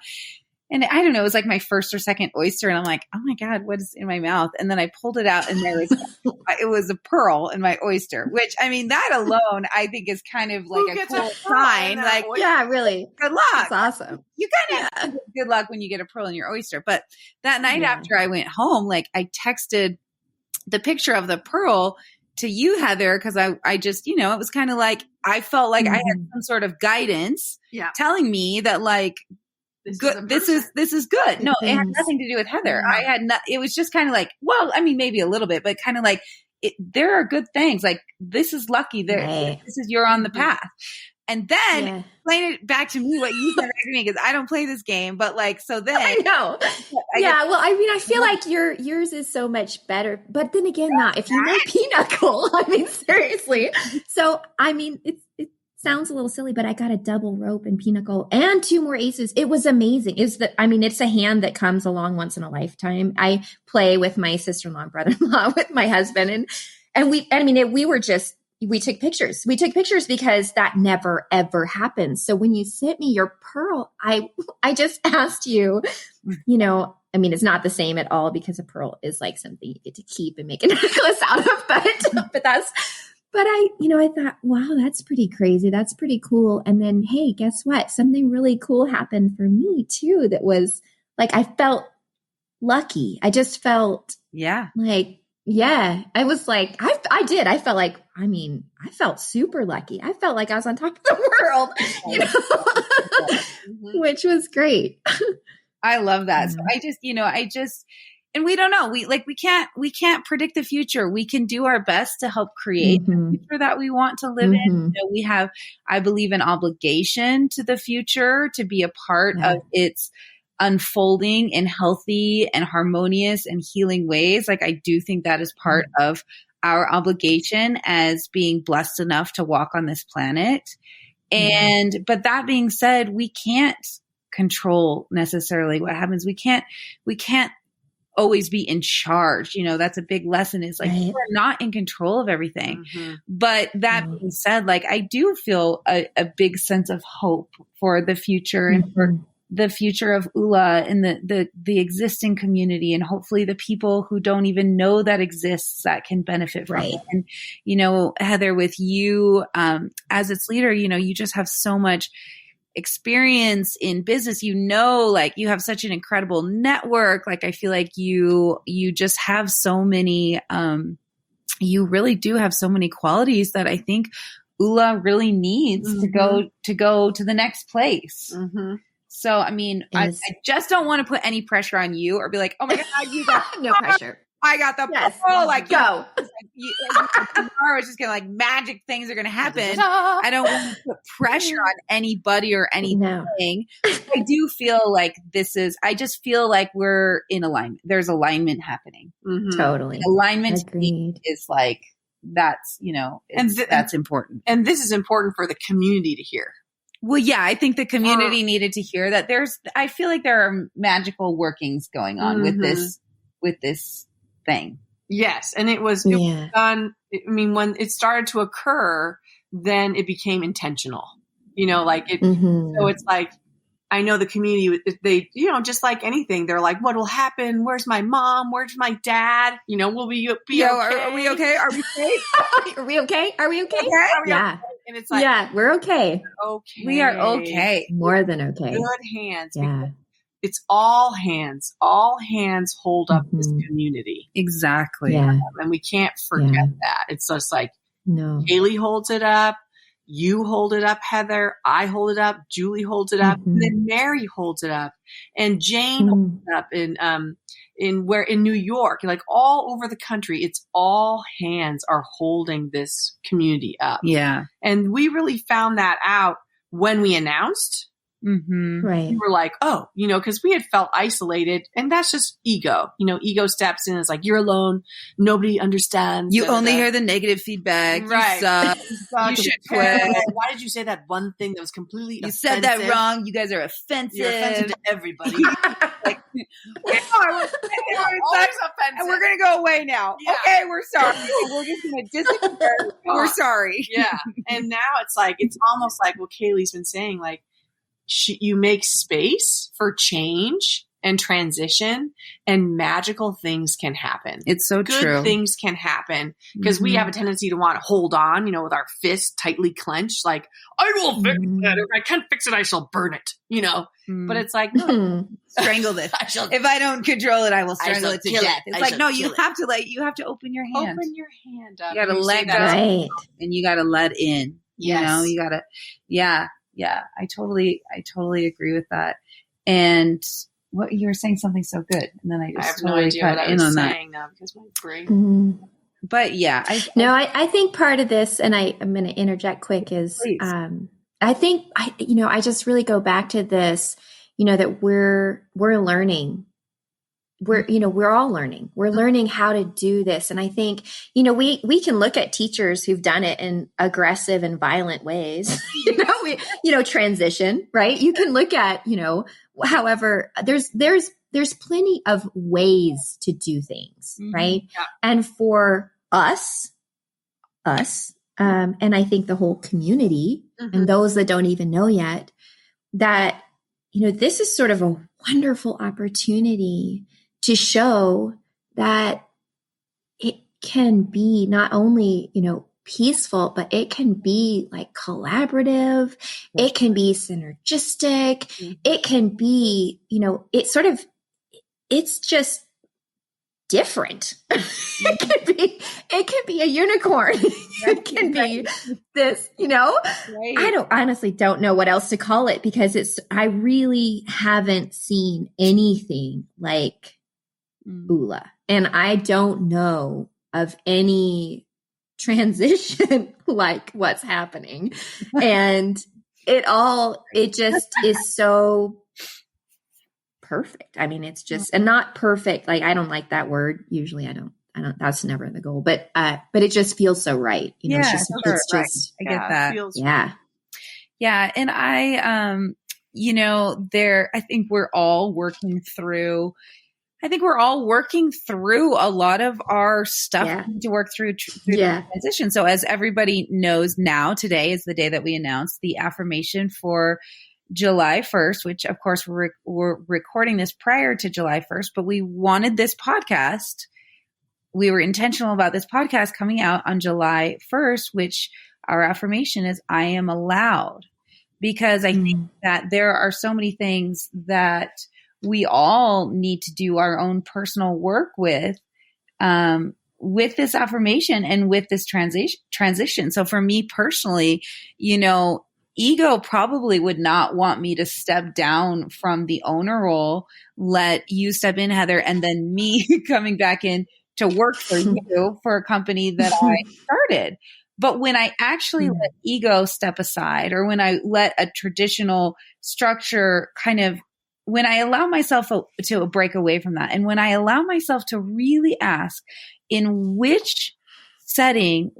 And I don't know, it was like my first or second oyster. And I'm like, oh my God, what is in my mouth? And then I pulled it out, and it was a pearl in my oyster, which, I mean, that alone, I think is kind of like a cool sign. Like, yeah, really. Good luck. That's awesome. You kind of get good luck when you get a pearl in your oyster. But that night after I went home, like I texted the picture of the pearl to you, Heather, because I just, it was kind of like, I felt like I had some sort of guidance telling me that like, this is good. No, it had nothing to do with Heather. It was just kind of like, well, I mean, maybe a little bit, but kind of like, there are good things. Like, this is lucky. This is, you're on the path. And then explain it back to me what you said back to me, because I don't play this game. But like, so then I know. Well, I mean, I feel like yours is so much better. But then again, not if you know Pinochle. I mean, seriously. So I mean, it sounds a little silly, but I got a double rope in Pinochle and 2 more aces. It was amazing. It's a hand that comes along once in a lifetime. I play with my sister-in-law and brother-in-law with my husband, and we took pictures. We took pictures because that never, ever happens. So when you sent me your pearl, I just asked you, I mean, it's not the same at all because a pearl is like something you get to keep and make a necklace out of, but I thought, wow, that's pretty crazy. That's pretty cool. And then, hey, guess what? Something really cool happened for me too. That was like, I felt lucky. I just felt like, I was like, I did. I felt like, I felt super lucky. I felt like I was on top of the world, which was great. I love that. So I just, and we don't know. We can't predict the future. We can do our best to help create the future that we want to live in. We have, I believe, an obligation to the future to be a part of its unfolding in healthy and harmonious and healing ways. Like, I do think that is part of our obligation as being blessed enough to walk on this planet. But that being said, we can't control necessarily what happens. We can't always be in charge. That's a big lesson, is like, we're not in control of everything. But that being said, like, I do feel a big sense of hope for the future and for the future of Oula and the existing community, and hopefully the people who don't even know that exists that can benefit from it. And, Heather, with you as its leader, you just have so much experience in business, like you have such an incredible network. Like, I feel like you just have so many, you really do have so many qualities that I think Oula really needs to go to the next place. So, I mean, I just don't want to put any pressure on you or be like, oh my God, you got no pressure. I got the pearl. Like, go. Tomorrow it's just going to, like, magic things are going to happen. I don't want to put pressure on anybody or anything. No. I do feel like I just feel like we're in alignment. There's alignment happening. Totally. Alignment is like, that's, that's important. And this is important for the community to hear. Well, yeah, I think the community needed to hear that I feel like there are magical workings going on with this thing. Yes. And it was done. I mean, when it started to occur, then it became intentional, like it. So it's like, I know the community, they, just like anything, they're like, what will happen? Where's my mom? Where's my dad? Will we be okay? Are we okay? Are we safe? Are we okay? Are we okay? Yeah. And it's like, we're okay. Okay. We are okay. More than okay. Good hands. Yeah. It's all hands. All hands hold up this community. Exactly. Yeah. And we can't forget that. It's just like, Haley holds it up. You hold it up, Heather. I hold it up. Julie holds it up. And then Mary holds it up. And Jane holds it up in New York, like all over the country. It's all hands are holding this community up. Yeah. And we really found that out when we announced. Right. We were like, oh, because we had felt isolated, and that's just ego. Ego steps in. It's like, you're alone. Nobody understands. You only hear the negative feedback. Right. You suck. You should quit. Why did you say that one thing that was completely offensive? Said that wrong. You guys are offensive. You're offensive to everybody. And we're going to go away now. Yeah. Okay, we're sorry. We're just going to disappear. We're sorry. Yeah. And now it's like, it's almost like what Kaylee's been saying, like, you make space for change, and transition, and magical things can happen. It's so Good true. things can happen because we have a tendency to want to hold on, with our fists tightly clenched, like, I will fix it. If I can't fix it, I shall burn it, But it's like, no, strangle this. If I don't control it, I will strangle it to death. It's like, no, you have to open your hand. Open your hand up. You got to let go, and you got to let in. Yes. You got to, yeah. I totally agree with that. And what you were saying something so good, and then I just have no idea what I was saying now because my brain. But yeah, I think part of this, and I'm going to interject quick, is I think I just really go back to this, that we're learning. We're all learning. We're learning how to do this. And I think, we can look at teachers who've done it in aggressive and violent ways, transition, right? You can look at, however, there's plenty of ways to do things, right? Yeah. And for us, and I think the whole community and those that don't even know yet, that, this is sort of a wonderful opportunity to show that it can be not only, peaceful, but it can be like collaborative. It can be synergistic. It can be, it's just different. It can be a unicorn. It can be this, Right. I honestly don't know what else to call it, because I really haven't seen anything like Oula. And I don't know of any transition like what's happening. And it just is so perfect. I mean, it's just, and not perfect. Like, I don't like that word. Usually I don't, that's never the goal, but it just feels so right. Yeah, it's just, I get that. Yeah. Yeah. And I think we're all working through a lot of our stuff to work through the transition. So as everybody knows now, today is the day that we announced the affirmation for July 1st, which of course we're recording this prior to July 1st, but we wanted this podcast. We were intentional about this podcast coming out on July 1st, which our affirmation is, I am allowed, because I think that there are so many things that we all need to do our own personal work with this affirmation and with this transition. So for me personally, ego probably would not want me to step down from the owner role, let you step in, Heather, and then me coming back in to work for you for a company that I started. But when I actually let ego step aside, or when I let a traditional structure when I allow myself to break away from that, and when I allow myself to really ask, in which setting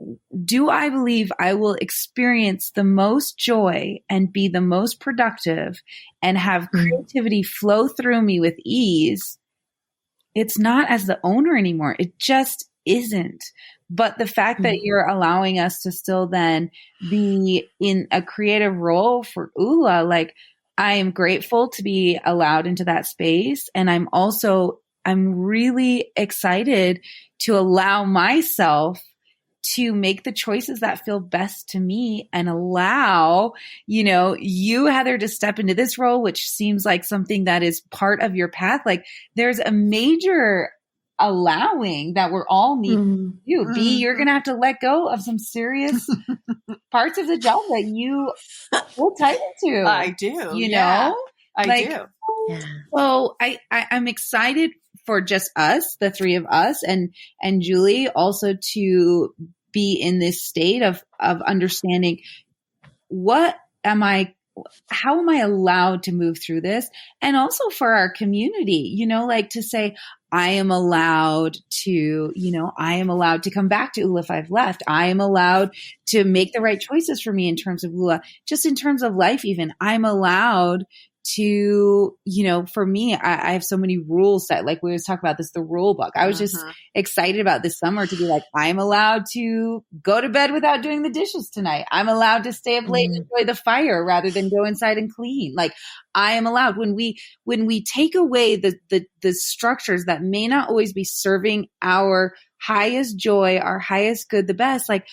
do I believe I will experience the most joy and be the most productive and have creativity flow through me with ease, it's not as the owner anymore. It just isn't. But the fact that you're allowing us to still then be in a creative role for Oula, like, I am grateful to be allowed into that space. And I'm really excited to allow myself to make the choices that feel best to me, and allow, you, Heather, to step into this role, which seems like something that is part of your path. Like, there's a major allowing that we're all needing to do. B, you're going to have to let go of some serious parts of the job that you will tighten to. I do. Know? I do. Yeah. So I'm excited for just us, the three of us, and Julie, also to be in this state of understanding, how am I allowed to move through this? And also for our community, to say, I am allowed to come back to Oula if I've left. I am allowed to make the right choices for me in terms of Oula, just in terms of life even. I'm allowed to, for me, I have so many rules that, like we always talk about this, the rule book. I was just excited about this summer to be like, I'm allowed to go to bed without doing the dishes tonight. I'm allowed to stay up late and enjoy the fire rather than go inside and clean. Like I am allowed. When we take away the structures that may not always be serving our highest joy, our highest good, the best, like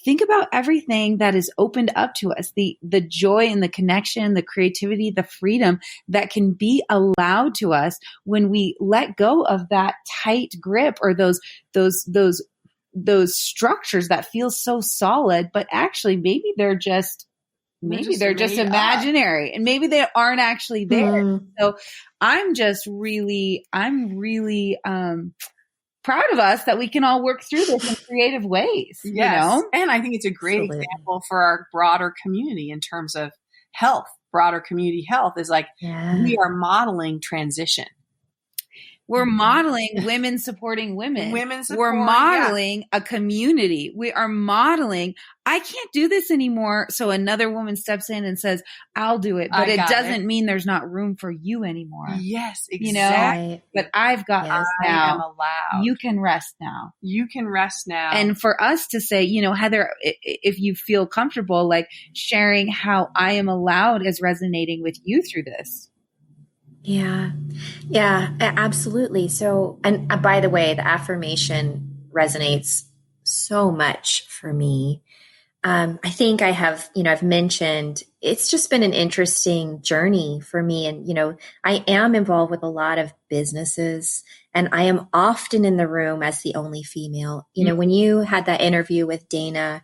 think about everything that is opened up to us, the joy and the connection, the creativity, the freedom that can be allowed to us when we let go of that tight grip or those structures that feel so solid, but actually maybe they're just imaginary and maybe they aren't actually there. So I'm really proud of us that we can all work through this in creative ways. Yes. And I think it's a great example for our broader community in terms of health. Broader community health is like we are modeling transition. We're modeling women supporting women. We're modeling a community. We are modeling, I can't do this anymore. So another woman steps in and says, I'll do it. But it doesn't mean there's not room for you anymore. Yes, exactly. But I've got us now. I am allowed. You can rest now. You can rest now. And for us to say, Heather, if you feel comfortable, like sharing how I am allowed is resonating with you through this. Yeah, absolutely. So, and by the way, the affirmation resonates so much for me. I think I have, I've mentioned it's just been an interesting journey for me. And, I am involved with a lot of businesses and I am often in the room as the only female. When you had that interview with Dana,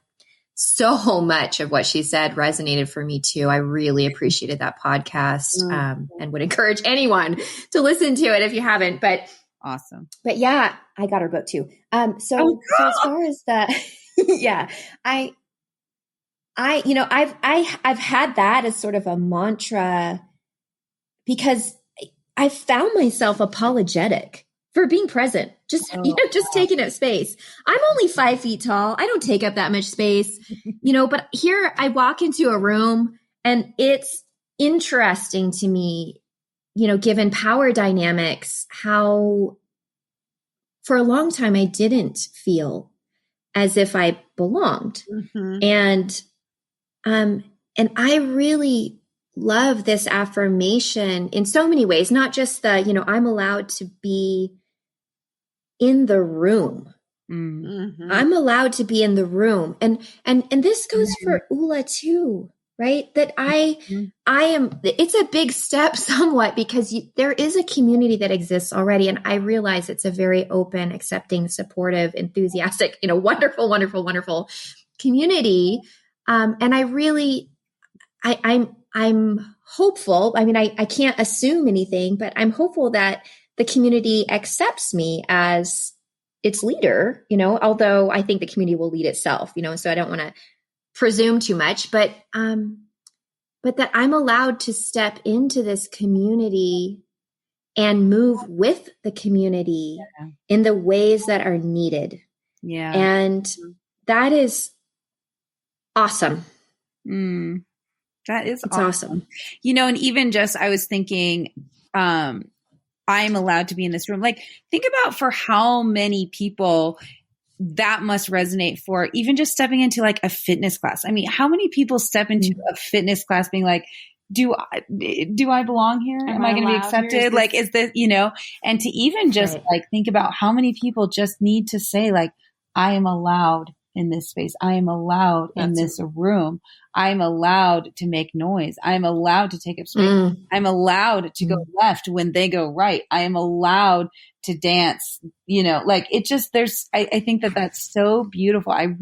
so much of what she said resonated for me too. I really appreciated that podcast and would encourage anyone to listen to it if you haven't. But awesome. But yeah, I got her book too. So as far as that, I've had that as sort of a mantra because I found myself apologetic for being present, just taking up space. I'm only 5 feet tall. I don't take up that much space, but here I walk into a room and it's interesting to me, given power dynamics, how for a long time I didn't feel as if I belonged. And I really love this affirmation in so many ways, not just the, I'm allowed to be in the room. I'm allowed to be in the room. And this goes for Oula too, right? That I am, it's a big step somewhat because there is a community that exists already. And I realize it's a very open, accepting, supportive, enthusiastic, wonderful, wonderful, wonderful community. And I really, I'm hopeful. I mean, I can't assume anything, but I'm hopeful that the community accepts me as its leader, although I think the community will lead itself, so I don't want to presume too much, but that I'm allowed to step into this community and move with the community in the ways that are needed. Yeah. And that is awesome. That is awesome. And even just, I was thinking, I'm allowed to be in this room. Like, think about for how many people that must resonate for, even just stepping into like a fitness class. I mean, how many people step into a fitness class being like, do I belong here? Am I going to be accepted? Like, is this, and to even just like think about how many people just need to say like, I am allowed in this space. I am allowed in this room. I'm allowed to make noise. I'm allowed to take up space. I'm allowed to go left when they go right. I am allowed to dance, like it just, I think that that's so beautiful. I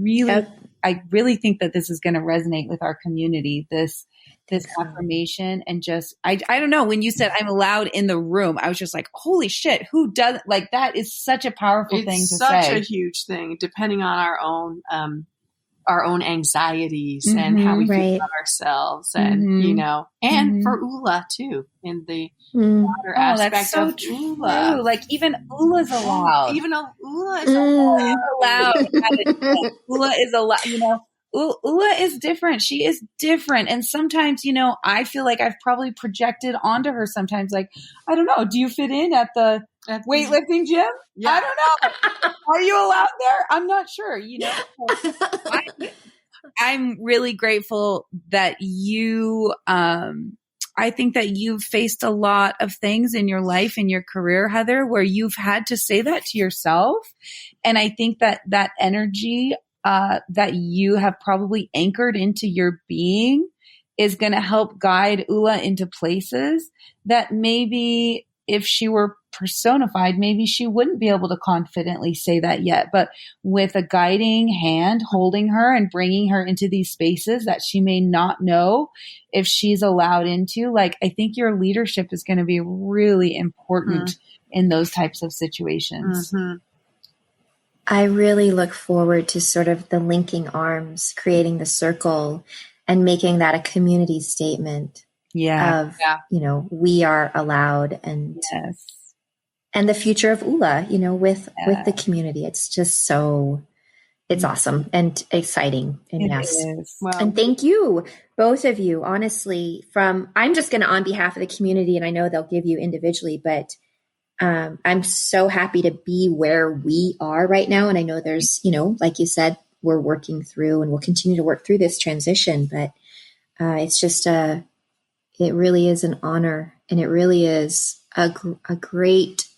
really think that this is going to resonate with our community, this affirmation. And just, I don't know, when you said I'm allowed in the room, I was just like, holy shit, who does, like, that is such a powerful thing to say. It's such a huge thing, depending on our own anxieties and how we feel about ourselves, and and for Oula too, in the broader aspect of Oula. Like even Oula's allowed. Even Oula is allowed. Oula is allowed. Ula is different. She is different. And sometimes, I feel like I've probably projected onto her sometimes. Like, I don't know. Do you fit in at the weightlifting gym? Yeah. I don't know. Are you allowed there? I'm not sure, I'm really grateful that you, I think that you've faced a lot of things in your life, in your career, Heather, where you've had to say that to yourself. And I think that that energy that you have probably anchored into your being is going to help guide Oula into places that maybe if she were personified, maybe she wouldn't be able to confidently say that yet. But with a guiding hand holding her and bringing her into these spaces that she may not know if she's allowed into, like, I think your leadership is going to be really important in those types of situations. Mm-hmm. I really look forward to sort of the linking arms, creating the circle and making that a community statement. Of, we are allowed and the future of Oula, with the community. It's just it's awesome and exciting. And Well, and thank you, both of you, honestly, I'm just going to, on behalf of the community, and I know they'll give you individually, but I'm so happy to be where we are right now. And I know there's, like you said, we're working through and we'll continue to work through this transition, but it's just it really is an honor, and it really is a great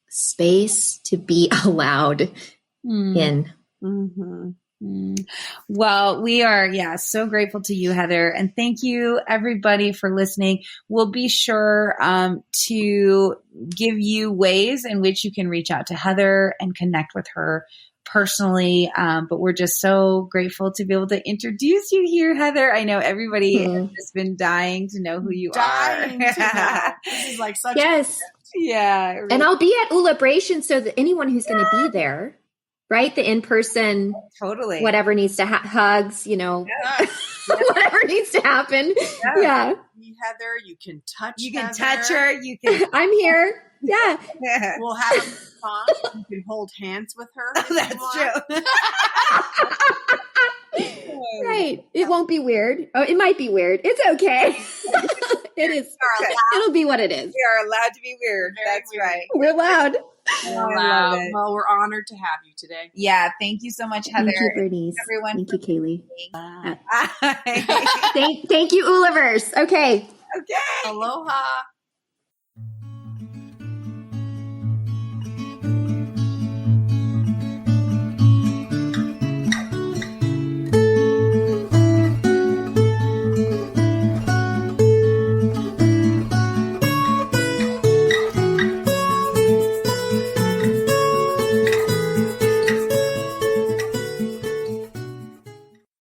space to be allowed in. Mm-hmm. Well, we are, so grateful to you, Heather. And thank you, everybody, for listening. We'll be sure to give you ways in which you can reach out to Heather and connect with her personally. But we're just so grateful to be able to introduce you here, Heather. I know everybody has just been dying to know who you are. This is like such yeah. Really. And I'll be at Oulabration, so that anyone who's going to be there, right? The in-person, totally, whatever needs to hugs, whatever needs to happen. Yeah. Heather, you can touch her. You can. I'm here. Yeah. We'll have fun. You can hold hands with her. Oh, that's true. Right. It won't be weird. Oh, it might be weird. It's okay. It is. Okay. It'll be what it is. We are allowed to be weird. That's weird. Right. We're allowed. Well, we're honored to have you today. Yeah. Thank you so much, Heather. Thank you, Bernice. Everyone. Thank you, Kaylee. Thank you, Oulaverse. Okay. Okay. Aloha.